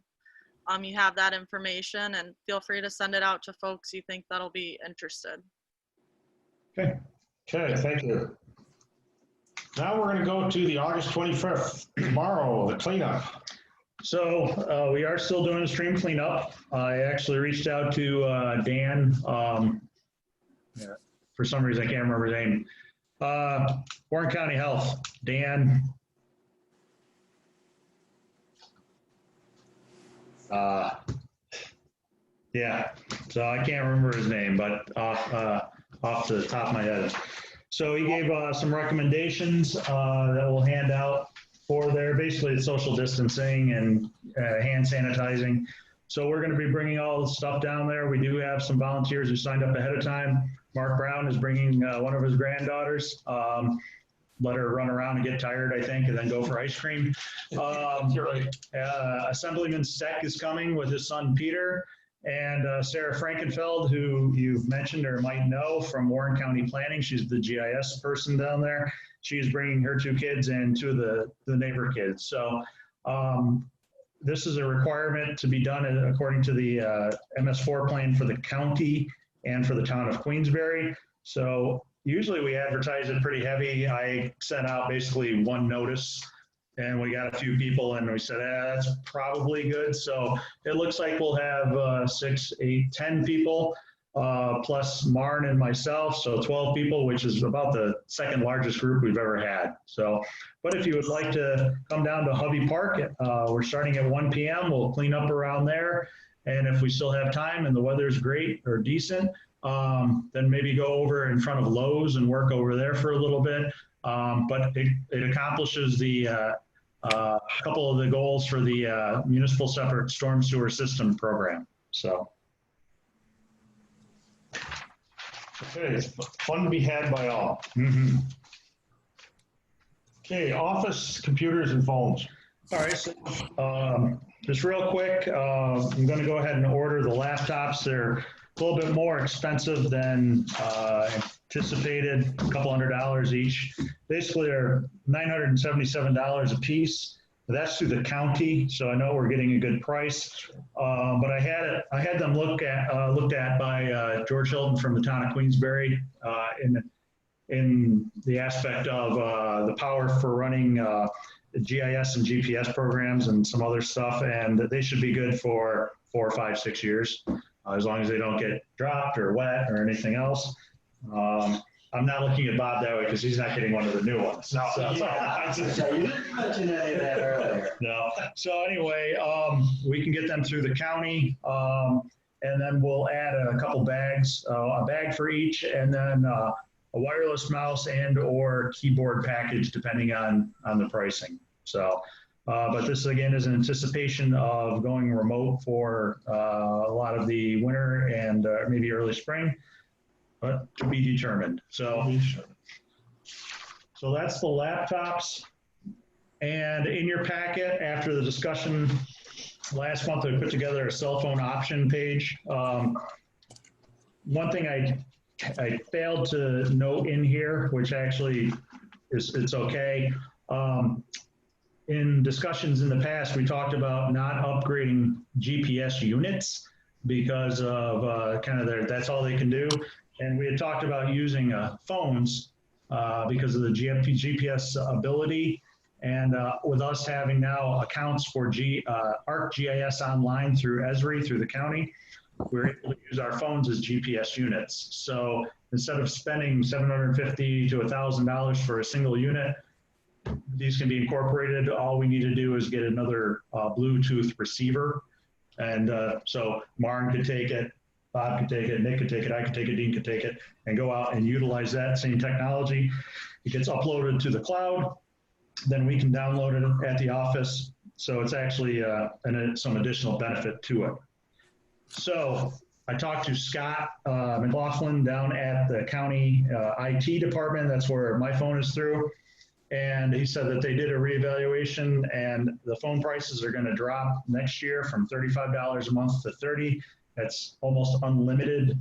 you have that information, and feel free to send it out to folks you think that'll be interested. Okay, thank you. Now we're going to go to the August 25th, tomorrow, the cleanup. So we are still doing a stream cleanup. I actually reached out to Dan. For some reason, I can't remember his name. Warren County Health, Dan. Yeah, so I can't remember his name, but off the top of my head. So he gave some recommendations that we'll hand out for there. Basically, it's social distancing and hand sanitizing. So we're going to be bringing all the stuff down there. We do have some volunteers who signed up ahead of time. Mark Brown is bringing one of his granddaughters. Let her run around and get tired, I think, and then go for ice cream. You're right. Assemblyman Steck is coming with his son Peter, and Sarah Frankenfeld, who you've mentioned or might know from Warren County Planning. She's the GIS person down there. She's bringing her 2 kids and 2 of the neighbor kids. So this is a requirement to be done according to the MS4 plan for the county and for the town of Queensbury. So usually we advertise it pretty heavy. I sent out basically 1 notice, and we got a few people, and we said, that's probably good. So it looks like we'll have 6, 8, 10 people, plus Marn and myself, so 12 people, which is about the 2nd largest group we've ever had. So, but if you would like to come down to Hubby Park, we're starting at 1 p.m. We'll clean up around there. And if we still have time and the weather's great or decent, then maybe go over in front of Lowe's and work over there for a little bit. But it accomplishes the couple of the goals for the municipal separate storm sewer system program. So. Okay, it's fun to be had by all. Mm-hmm. Okay, office computers and phones. All right, so just real quick, I'm going to go ahead and order the laptops. They're a little bit more expensive than anticipated, a couple $100 each. Basically, they're $977 a piece. That's through the county, so I know we're getting a good price. But I had them looked at by George Hilton from the town of Queensbury in the aspect of the power for running GIS and GPS programs and some other stuff, and they should be good for 4, 5, 6 years, as long as they don't get dropped or wet or anything else. I'm not looking at Bob that way because he's not getting one of the new ones. No, So, You didn't mention any of that earlier. no. So anyway, we can get them through the county, and then we'll add a couple bags, a bag for each, and then a wireless mouse and or keyboard package depending on the pricing. So, but this again is in anticipation of going remote for a lot of the winter and maybe early spring, but to be determined. So that's the laptops. And in your packet, after the discussion last month, I put together a cell phone option page. One thing I failed to note in here, which actually it's okay. In discussions in the past, we talked about not upgrading GPS units because of kind of that's all they can do. And we had talked about using phones because of the GPS ability. And with us having now accounts for ArcGIS online through Esri, through the county, we're able to use our phones as GPS units. So instead of spending $750 to $1,000 for a single unit, these can be incorporated. All we need to do is get another Bluetooth receiver. And so Marn could take it, Bob could take it, Nick could take it, I could take it, Dean could take it, and go out and utilize that same technology. It gets uploaded to the cloud. Then we can download it at the office. So it's actually some additional benefit to it. So I talked to Scott McLaughlin down at the county IT department. That's where my phone is through. And he said that they did a reevaluation and the phone prices are going to drop next year from $35 a month to $30. That's almost unlimited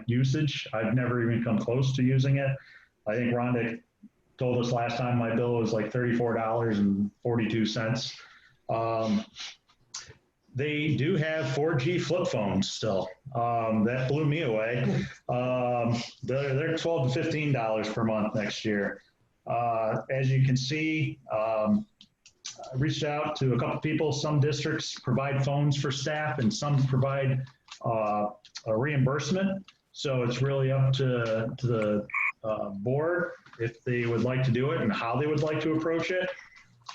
usage. I've never even come close to using it. I think Rhonda told us last time my bill was like $34.42. They do have 4G flip phones still. That blew me away. They're $12 to $15 per month next year. As you can see, I reached out to a couple people. Some districts provide phones for staff and some provide a reimbursement. So it's really up to the board if they would like to do it and how they would like to approach it.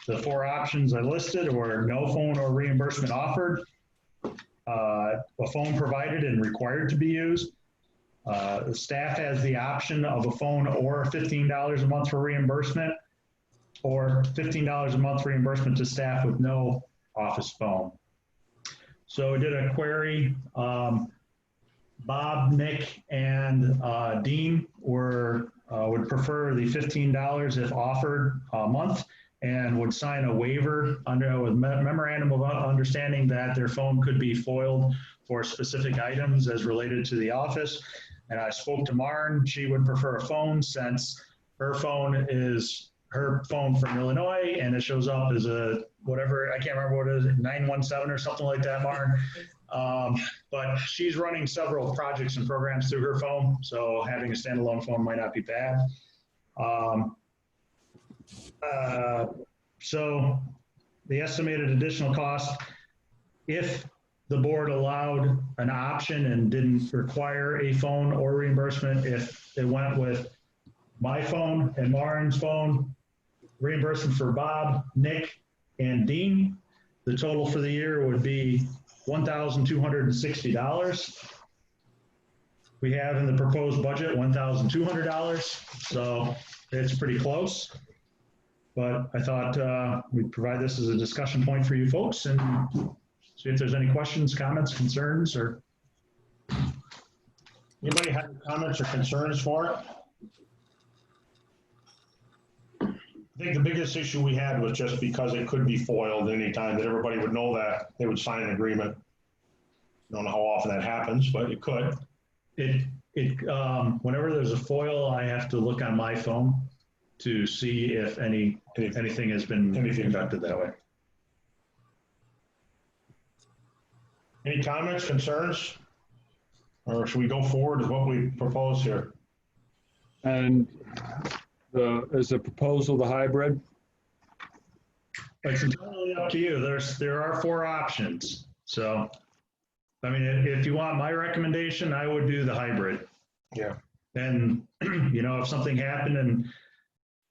The 4 options I listed were no phone or reimbursement offered, a phone provided and required to be used. The staff has the option of a phone or $15 a month for reimbursement, or $15 a month reimbursement to staff with no office phone. So we did a query. Bob, Nick, and Dean would prefer the $15 if offered a month, and would sign a waiver with memorandum of understanding that their phone could be foiled for specific items as related to the office. And I spoke to Marn. She would prefer a phone since her phone is her phone from Illinois, and it shows up as a whatever, I can't remember what it is, 917 or something like that, Marn. But she's running several projects and programs through her phone, so having a standalone phone might not be bad. So the estimated additional cost, if the board allowed an option and didn't require a phone or reimbursement, if it went with my phone and Marn's phone, reimbursement for Bob, Nick, and Dean, the total for the year would be $1,260. We have in the proposed budget $1,200, so it's pretty close. But I thought we'd provide this as a discussion point for you folks and see if there's any questions, comments, concerns, or. Anybody have any comments or concerns for it? I think the biggest issue we had was just because it could be foiled anytime, that everybody would know that, they would sign an agreement. Don't know how often that happens, but it could. Whenever there's a foil, I have to look on my phone to see if anything has been conducted that way. Any comments, concerns? Or should we go forward with what we propose here? And is the proposal the hybrid? It's entirely up to you. There are 4 options. So, I mean, if you want my recommendation, I would do the hybrid. Yeah. And, if something happened and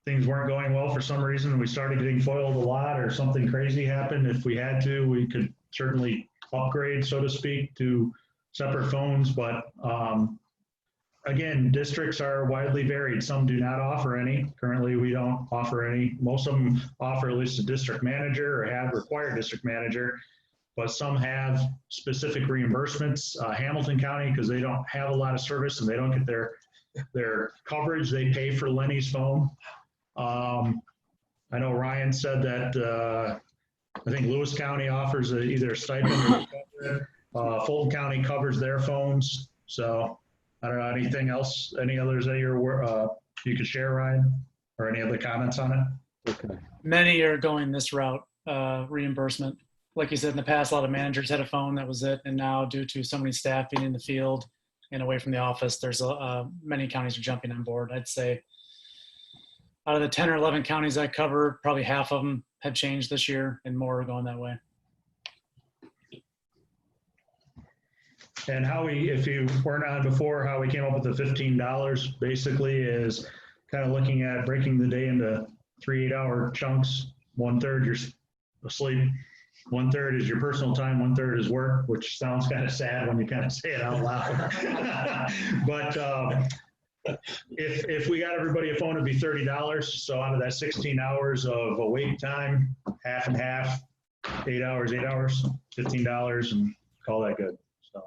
things weren't going well for some reason, and we started getting foiled a lot or something crazy happened, if we had to, we could certainly upgrade, so to speak, to separate phones. But again, districts are widely varied. Some do not offer any. Currently, we don't offer any. Most of them offer at least a district manager or have required district manager, but some have specific reimbursements. Hamilton County, because they don't have a lot of service and they don't get their coverage, they pay for Lenny's phone. I know Ryan said that I think Lewis County offers either a stipend or Fulton County covers their phones. So I don't know, anything else, any others that you could share, Ryan, or any other comments on it? Okay. Many are going this route, reimbursement. Like you said, in the past, a lot of managers had a phone, that was it. And now due to so many staff being in the field and away from the office, there's many counties are jumping on board. I'd say out of the 10 or 11 counties I cover, probably half of them have changed this year and more are going that way. And if you weren't on before, how we came up with the $15 basically is kind of looking at breaking the day into 3 8-hour chunks. 1/3 you're asleep, 1/3 is your personal time, 1/3 is work, which sounds kind of sad when you kind of say it out loud. But if we got everybody a phone, it'd be $30. So out of that 16 hours of awake time, half and half, 8 hours, $15, and call that good. So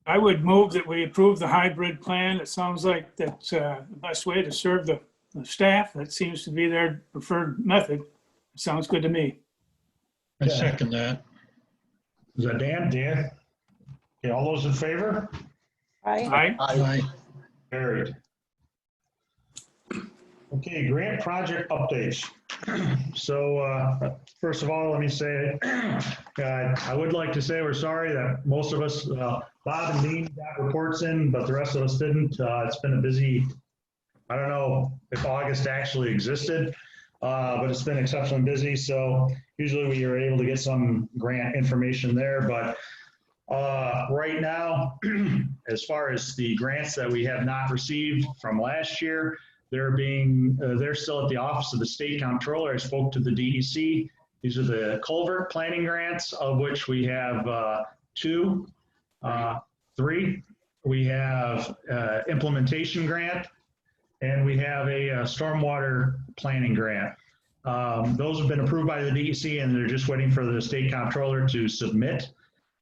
I would move that we approve the hybrid plan. It sounds like that's the best way to serve the staff. That seems to be their preferred method. It sounds good to me. I second that. Is that Dan? Dan? Okay, all those in favor? Aye. Aye. Aye. Carried. Okay, grant project updates. So first of all, let me say, I would like to say we're sorry that most of us, Bob and Dean got reports in, but the rest of us didn't. It's been a busy, I don't know if August actually existed, but it's been exceptionally busy. So usually we are able to get some grant information there, but right now, as far as the grants that we have not received from last year, they're still at the Office of the State Comptroller. I spoke to the DEC. These are the culvert planning grants, of which we have three. We have implementation grant, and we have a stormwater planning grant. Those have been approved by the DEC, and they're just waiting for the State Comptroller to submit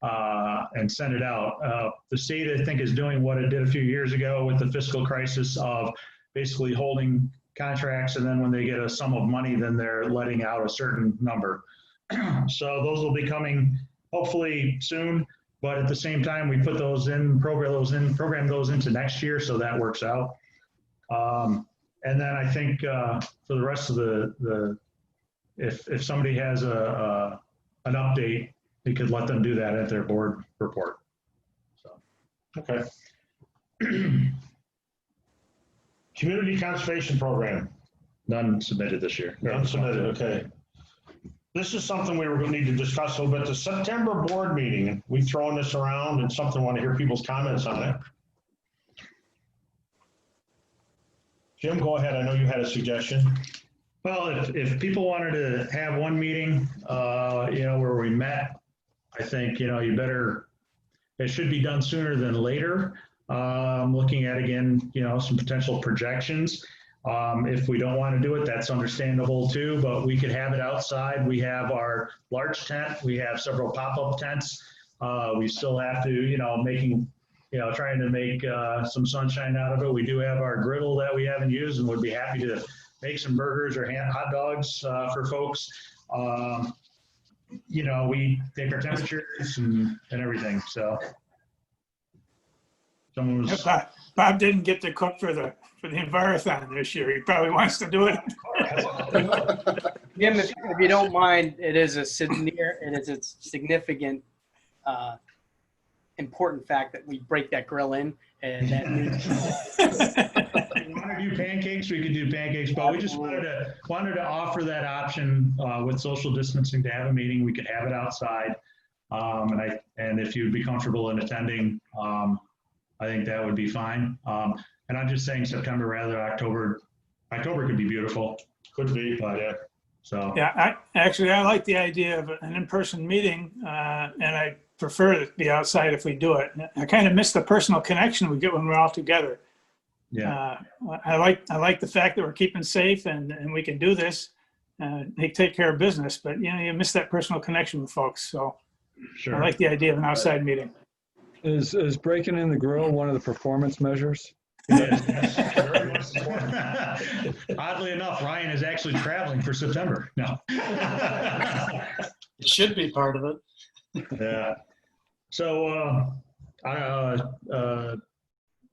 and send it out. The state, I think, is doing what it did a few years ago with the fiscal crisis of basically holding contracts, and then when they get a sum of money, then they're letting out a certain number. So those will be coming hopefully soon, but at the same time, we put those in, program those into next year, so that works out. And then I think for the rest of if somebody has an update, we could let them do that at their board report. So, Okay. Community Conservation Program. none submitted this year. None submitted, okay. This is something we were going to need to discuss a little bit. The September board meeting, we've thrown this around and something I want to hear people's comments on it. Jim, go ahead. I know you had a suggestion. Well, if people wanted to have one meeting, where we met, I think, it should be done sooner than later. Looking at, again, some potential projections. If we don't want to do it, that's understandable too, but we could have it outside. We have our large tent. We have several pop-up tents. We still have to, trying to make some sunshine out of it. We do have our griddle that we haven't used and would be happy to make some burgers or hot dogs for folks. We take our temperatures and everything, so. Someone was. Bob didn't get to cook for the Envirothon this year. He probably wants to do it. Jim, if you don't mind, it is a significant, important fact that we break that grill in, and that means. If you want to do pancakes, we could do pancakes, but we just wanted to offer that option with social distancing to have a meeting. We could have it outside, and if you'd be comfortable in attending, I think that would be fine. And I'm just saying September rather than October. October could be beautiful. Could be, but yeah. So. Yeah, I like the idea of an in-person meeting, and I prefer it to be outside if we do it. I kind of miss the personal connection we get when we're all together. Yeah. I like the fact that we're keeping safe and we can do this. They take care of business, but you miss that personal connection with folks. So Sure. I like the idea of an outside meeting. Is breaking in the grill one of the performance measures? Oddly enough, Ryan is actually traveling for September. No. It should be part of it. Yeah. So,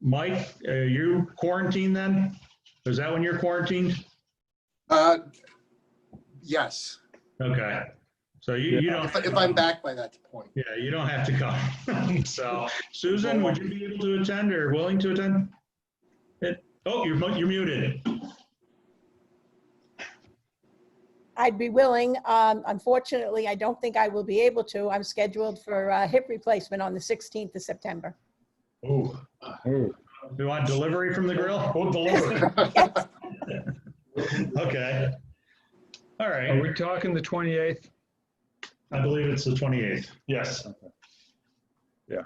Mike, you quarantined then? Is that when you're quarantined? Yes. Okay. So you don't. If I'm back by that point. Yeah, you don't have to come. So, Susan, would you be able to attend or willing to attend? Oh, you're muted. I'd be willing. Unfortunately, I don't think I will be able to. I'm scheduled for a hip replacement on the 16th of September. Ooh. Do you want delivery from the grill? We'll deliver. Okay. All right. Are we talking the 28th? I believe it's the 28th. Yes. Yeah.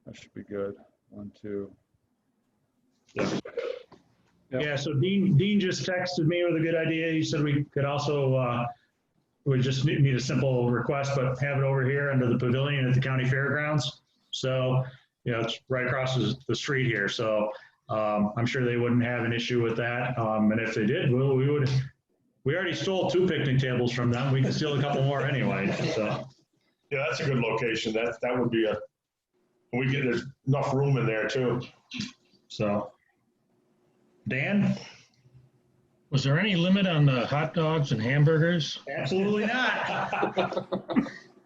That should be good. 1, 2. Yeah. Yeah, so Dean just texted me with a good idea. He said we could also, we just need a simple request, but have it over here under the pavilion at the county fairgrounds. So, it's right across the street here. So I'm sure they wouldn't have an issue with that. And if they did, we already stole 2 picnic tables from them. We can steal a couple more anyway. So. Yeah, that's a good location. That would be there's enough room in there too. So, Dan? Was there any limit on the hot dogs and hamburgers? Absolutely not.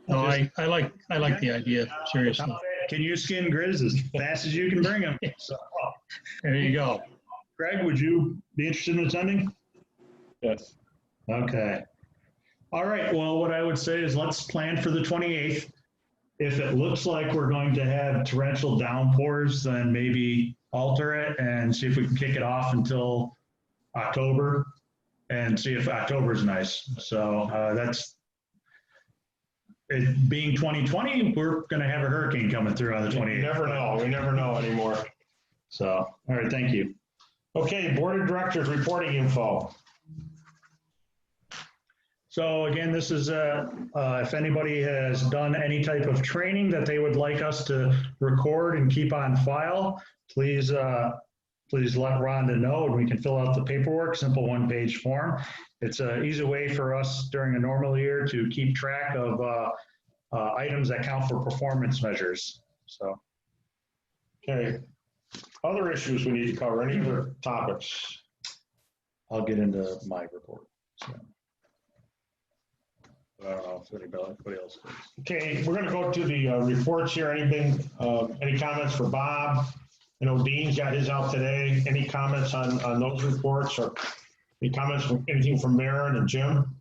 No, I like the idea, seriously. Can you skin grizz as fast as you can bring them? So, There you go. Greg, would you be interested in attending? Yes. Okay. All right, well, what I would say is let's plan for the 28th. If it looks like we're going to have torrential downpours, then maybe alter it and see if we can kick it off until October and see if October is nice. So that's, it being 2020, we're going to have a hurricane coming through on the You 28th. never know. We never know anymore. So, all right, thank you. Okay, Board of Directors reporting info. So again, this is, if anybody has done any type of training that they would like us to record and keep on file, please let Rhonda know and we can fill out the paperwork, simple one-page form. It's an easy way for us during a normal year to keep track of items that count for performance measures. So, Okay. Other issues we need to cover, any other topics? I'll get into my report. So. I don't know if anybody else does. Okay, we're gonna go to the reports here. Anything, any comments for Bob? I know Dean's got his out today. Any comments on those reports or any comments from anything from Maren and Jim?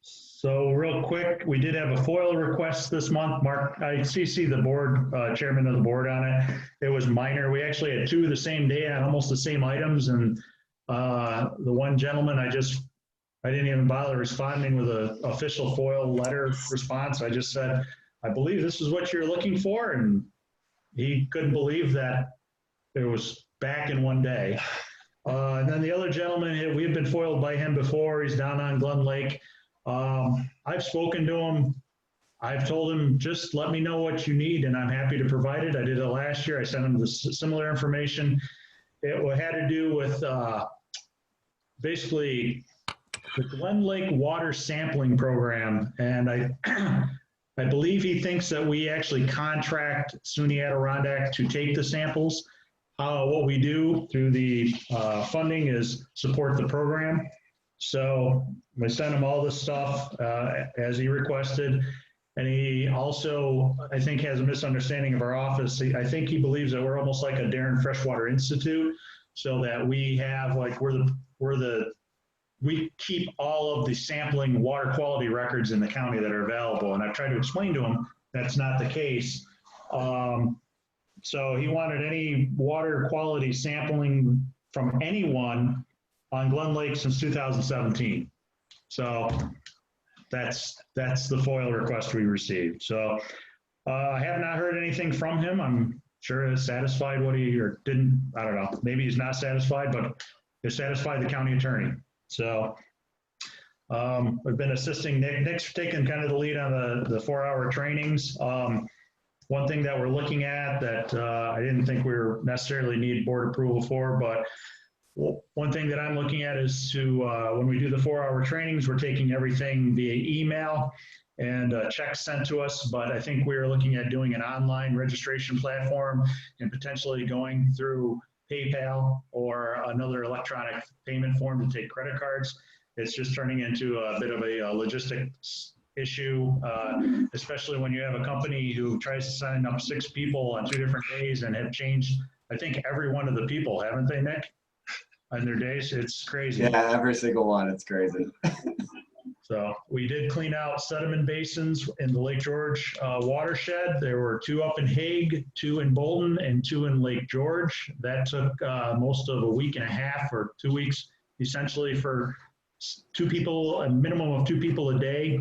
So real quick, we did have a FOIL request this month. Mark, I CC the board, chairman of the board on it. It was minor. We actually had two the same day on almost the same items. And the one gentleman, I didn't even bother responding with an official FOIL letter response. I just said, I believe this is what you're looking for. And he couldn't believe that it was back in one day. And then the other gentleman, we've been foiled by him before. He's down on Glen Lake. I've spoken to him. I've told him, just let me know what you need and I'm happy to provide it. I did it last year. I sent him the similar information. It had to do with basically the Glen Lake water sampling program. And I believe he thinks that we actually contract SUNY Adirondack to take the samples. What we do through the funding is support the program. So we sent him all this stuff as he requested. And he also, I think, has a misunderstanding of our office. I think he believes that we're almost like a Darren Freshwater Institute, so that we have like, we keep all of the sampling water quality records in the county that are available. And I've tried to explain to him that's not the case. So he wanted any water quality sampling from anyone on Glen Lake since 2017. So that's the FOIL request we received. So I have not heard anything from him. I'm sure he's satisfied what he, or didn't, I don't know, maybe he's not satisfied, but he's satisfied the county attorney. So I've been assisting Nick. Nick's taking kind of the lead on the 4-hour trainings. One thing that we're looking at that I didn't think we were necessarily need board approval for, but one thing that I'm looking at is to, when we do the 4-hour trainings, we're taking everything via email and checks sent to us. But I think we are looking at doing an online registration platform and potentially going through PayPal or another electronic payment form to take credit cards. It's just turning into a bit of a logistics issue, especially when you have a company who tries to sign up 6 people on 2 different days and have changed, I think, every one of the people, haven't they, Nick? On their days, it's crazy. Yeah, every single one, it's crazy. So we did clean out sediment basins in the Lake George watershed. There were 2 up in Hague, 2 in Bolton, and 2 in Lake George. That took most of a week and a half or 2 weeks, essentially, for 2 people, a minimum of 2 people a day.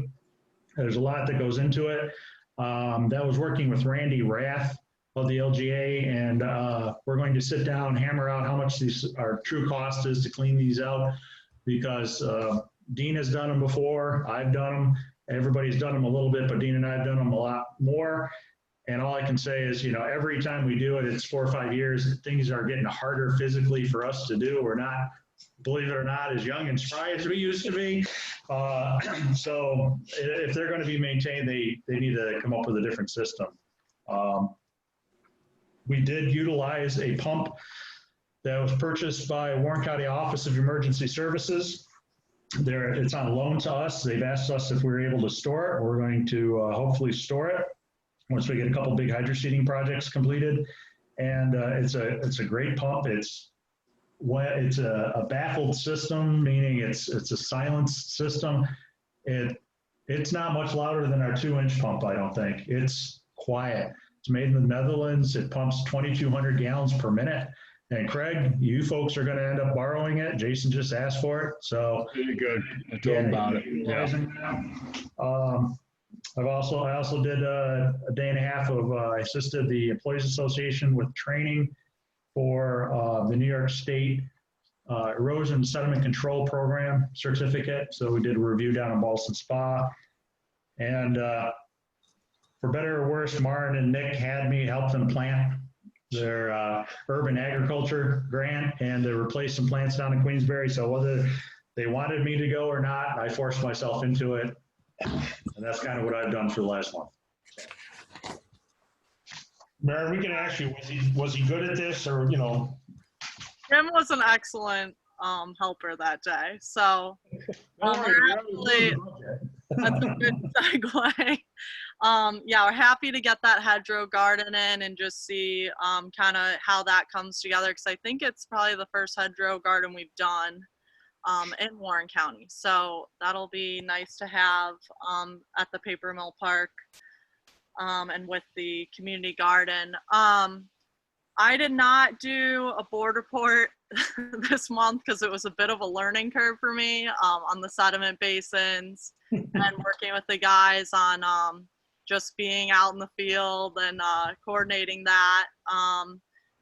There's a lot that goes into it. That was working with Randy Rath of the LGA, and we're going to sit down, hammer out how much our true cost is to clean these out, because Dean has done them before, I've done them, everybody's done them a little bit, but Dean and I have done them a lot more. And all I can say is, every time we do it, it's 4 or 5 years, things are getting harder physically for us to do. We're not, believe it or not, as young and spry as we used to be. So if they're going to be maintained, they need to come up with a different system. We did utilize a pump that was purchased by Warren County Office of Emergency Services. It's on loan to us. They've asked us if we're able to store it. We're going to hopefully store it once we get a couple big hydroseeding projects completed. And it's a great pump. It's a baffled system, meaning it's a silenced system. It's not much louder than our 2-inch pump, I don't think. It's quiet. It's made in the Netherlands. It pumps 2,200 gallons per minute. And Craig, you folks are going to end up borrowing it. Jason just asked for it, so. Pretty good. I told him about it. Yeah. I also did a day and a half of, I assisted the Employees Association with training for the New York State Erosion Sediment Control Program certificate. So we did a review down in Ballston Spa. And for better or worse, Maren and Nick had me help them plant their urban agriculture grant, and to replace some plants down in Queensbury. So whether they wanted me to go or not, I forced myself into it. And that's kind of what I've done for the last month. Maren, we can ask you, was he good at this, or, you know? Jim was an excellent helper that day. So actually, that's a good segue. Yeah, we're happy to get that hedgerow garden in and just see kind of how that comes together, because I think it's probably the first hedgerow garden we've done in Warren County. So that'll be nice to have at the Paper Mill Park and with the community garden. I did not do a board report this month because it was a bit of a learning curve for me on the sediment basins and working with the guys on just being out in the field and coordinating that.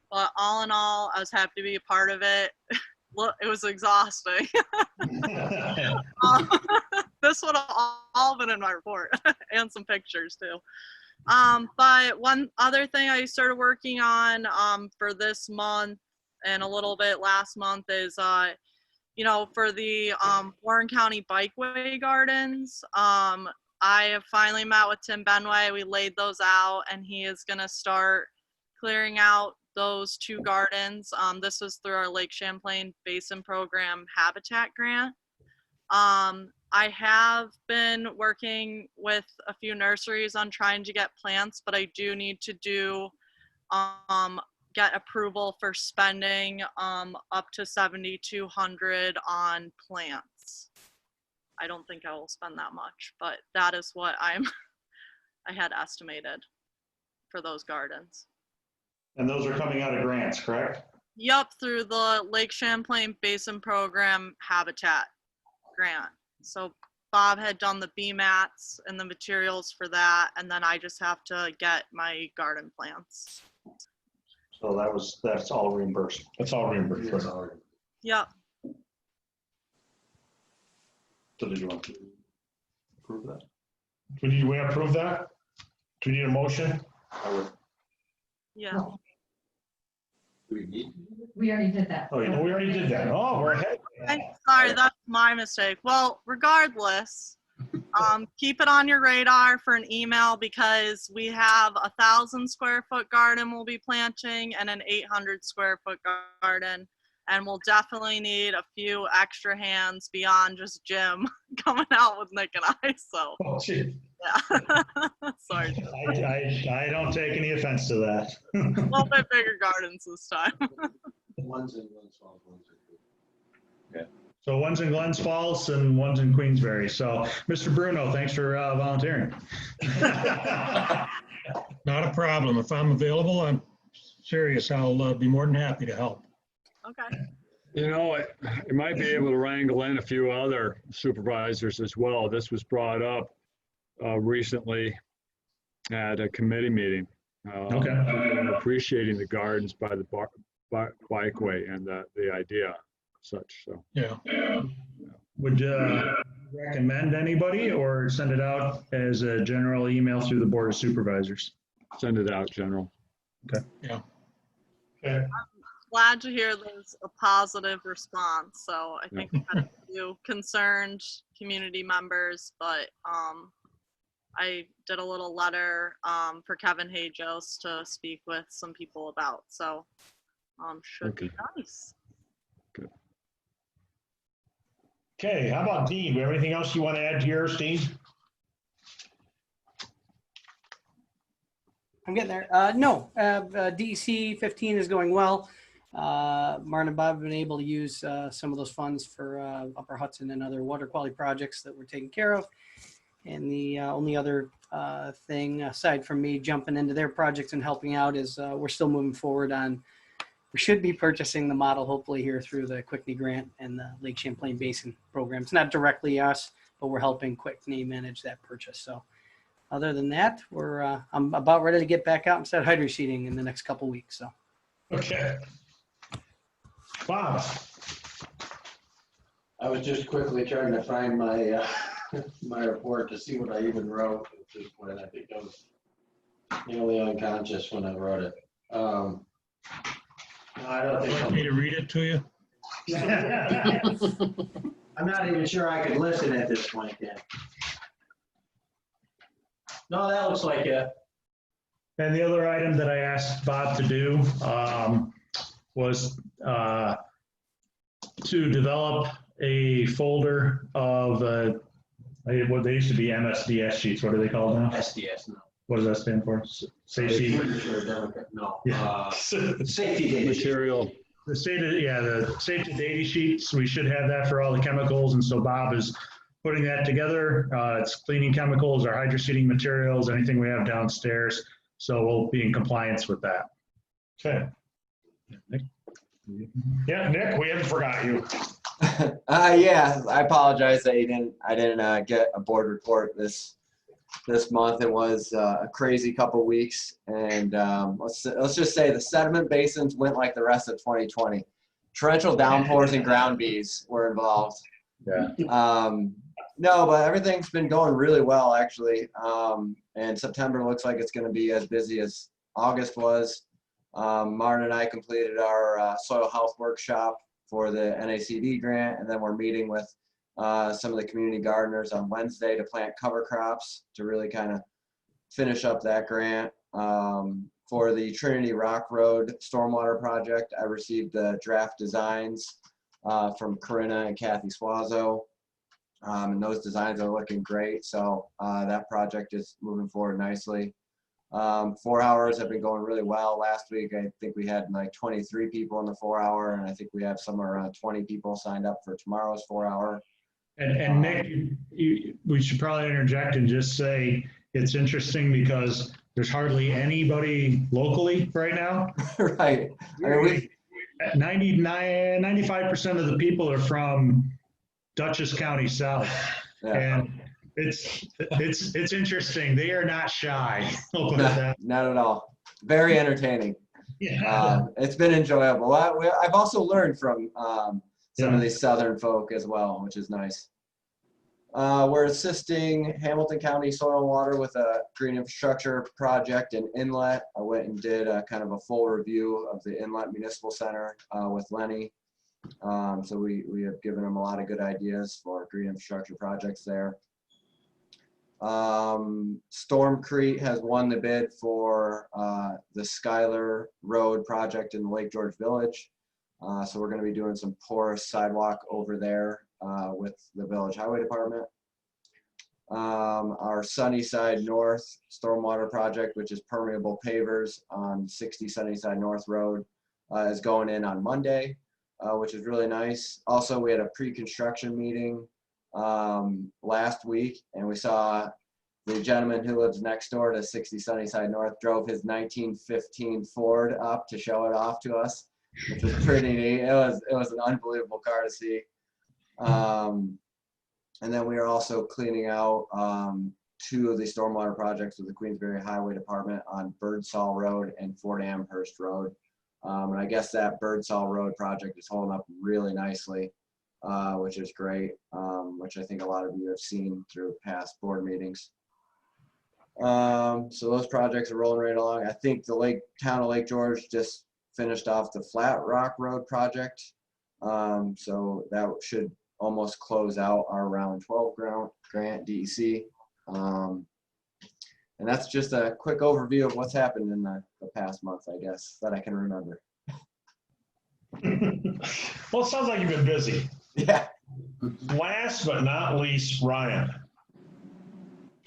But all in all, I was happy to be a part of it. It was exhausting. This would have all been in my report and some pictures too. But one other thing I started working on for this month and a little bit last month is, you know, for the Warren County Bikeway Gardens, I have finally met with Tim Benway. We laid those out, and he is going to start clearing out those 2 gardens. This was through our Lake Champlain Basin Program Habitat Grant. I have been working with a few nurseries on trying to get plants, but I do need to do get approval for spending up to $7,200 on plants. I don't think I will spend that much, but that is what I had estimated for those gardens. And those are coming out of grants, correct? Yep, through the Lake Champlain Basin Program Habitat Grant. So Bob had done the bee mats and the materials for that, and then I just have to get my garden plants. So that's all reimbursed. That's all reimbursed. Yep. So did you want to approve that? Do we approve that? Do we need a motion? Yeah. We already did that. Oh, we already did that. Oh, we're ahead. Sorry, that's my mistake. Well, regardless, keep it on your radar for an email, because we have 1,000 square foot garden we'll be planting and an 800 square foot garden. And we'll definitely need a few extra hands beyond just Jim coming out with Nick and I. So, yeah. Sorry. I don't take any offense to that. A little bit bigger gardens this time. One's in Glens Falls, one's in Yeah. So one's in Glens Falls and one's in Queensbury. So, Mr. Bruno, thanks for volunteering. Not a problem. If I'm available, I'm serious. I'll be more than happy to help. Okay. You know, I might be able to wrangle in a few other supervisors as well. This was brought up recently at a committee meeting. Okay. Appreciating the gardens by the bikeway and the idea such. So Yeah. Would you recommend anybody, or send it out as a general email through the Board of Supervisors? Send it out, General. Okay. Yeah. Okay. Glad to hear there's a positive response. So I think we had a few concerned community members, but I did a little letter for Kevin Hajos to speak with some people about. So should be Okay. nice. Okay, how about Dean? Do you have anything else you want to add to yours, Dean? I'm getting there. No, DEC 15 is going well. Martin and Bob have been able to use some of those funds for Upper Hudson and other water quality projects that we're taking care of. And the only other thing, aside from me jumping into their projects and helping out, is we're still moving forward on, we should be purchasing the model hopefully here through the Quickney grant and the Lake Champlain Basin program. It's not directly us, but we're helping Quickney manage that purchase. So other than that, I'm about ready to get back out and start hydro seeding in the next couple weeks. So. Okay. Bob? I was just quickly trying to find my my report to see what I even wrote at this point. I think I was nearly unconscious when I wrote it. No, I don't think Want me to read it to you? I'm not even sure I could listen at this point yet. No, that looks like it. And the other item that I asked Bob to do was to develop a folder of what they used to be MSDS sheets. What are they called now? SDS, no. What does that stand for? Safety. No. Yeah. Safety data. Material. The safety data sheets. We should have that for all the chemicals, and so Bob is putting that together. It's cleaning chemicals, our hydro seeding materials, anything we have downstairs. So we'll be in compliance with that. Okay. Nick? Yeah, Nick, we haven't forgot you. Yeah, I apologize that I didn't get a board report this month. It was a crazy couple weeks, and let's just say the sediment basins went like the rest of 2020. Torrential downpours and ground bees were involved. Yeah. No, but everything's been going really well actually, and September looks like it's going to be as busy as August was. Martin and I completed our soil health workshop for the NACD grant, and then we're meeting with some of the community gardeners on Wednesday to plant cover crops to really kind of finish up that grant. For the Trinity Rock Road Stormwater Project, I received the draft designs from Corinna and Kathy Suazo, and those designs are looking great. So that project is moving forward nicely. 4 hours have been going really well. Last week, I think we had like 23 people in the 4 hour, and I think we have somewhere around 20 people signed up for tomorrow's 4 hour. And Nick, we should probably interject and just say it's interesting because there's hardly anybody locally right now. Right. I mean, 95% of the people are from Dutchess County South. Yeah. And it's interesting. They are not shy. Not at all. Very entertaining. Yeah. It's been enjoyable. I've also learned from some of these southern folk as well, which is nice. We're assisting Hamilton County Soil and Water with a green infrastructure project in Inlet. I went and did kind of a full review of the Inlet Municipal Center with Lenny. So we have given them a lot of good ideas for green infrastructure projects there. Stormcrete has won the bid for the Schuyler Road project in Lake George Village. So we're going to be doing some porous sidewalk over there with the Village Highway Department. Our Sunnyside North Stormwater project, which is permeable pavers on 60 Sunnyside North Road, is going in on Monday, which is really nice. Also, we had a pre-construction meeting last week, and we saw the gentleman who lives next door to 60 Sunnyside North drove his 1915 Ford up to show it off to us, which was pretty neat. It was an unbelievable car to see. And then we are also cleaning out 2 of the stormwater projects with the Queensbury Highway Department on Birdsall Road and Fort Amherst Road. And I guess that Birdsall Road project is holding up really nicely, which is great, which I think a lot of you have seen through past board meetings. So those projects are rolling right along. I think the town of Lake George just finished off the Flat Rock Road project. So that should almost close out our round 12 grant DEC. And that's just a quick overview of what's happened in the past month, I guess, that I can remember. Well, it sounds like you've been busy. Yeah. Last but not least, Ryan.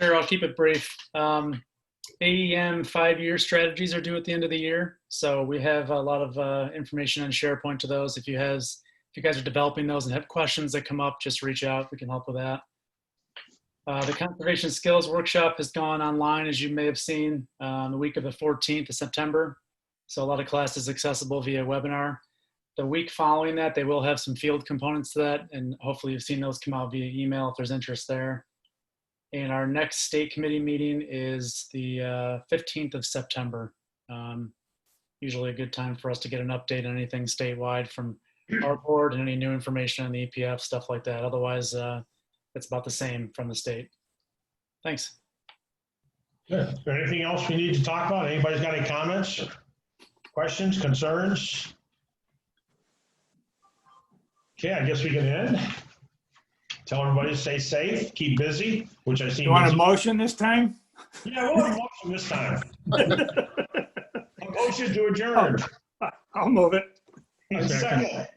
Sure, I'll keep it brief. AEM 5-year strategies are due at the end of the year. So we have a lot of information on SharePoint to those. If you guys are developing those and have questions that come up, just reach out. We can help with that. The Conservation Skills Workshop has gone online, as you may have seen, the week of the 14th of September. So a lot of classes accessible via webinar. The week following that, they will have some field components to that, and hopefully you've seen those come out via email if there's interest there. And our next state committee meeting is the 15th of September. Usually a good time for us to get an update on anything statewide from our board and any new information on the EPF, stuff like that. Otherwise, it's about the same from the state. Thanks. Good. Is there anything else we need to talk about? Anybody's got any comments, questions, concerns? Okay, I guess we can end. Tell everybody to stay safe, keep busy, which I see. You want a motion this time? Yeah, we'll have a motion this time. A motion to adjourn. I'll move it. A second.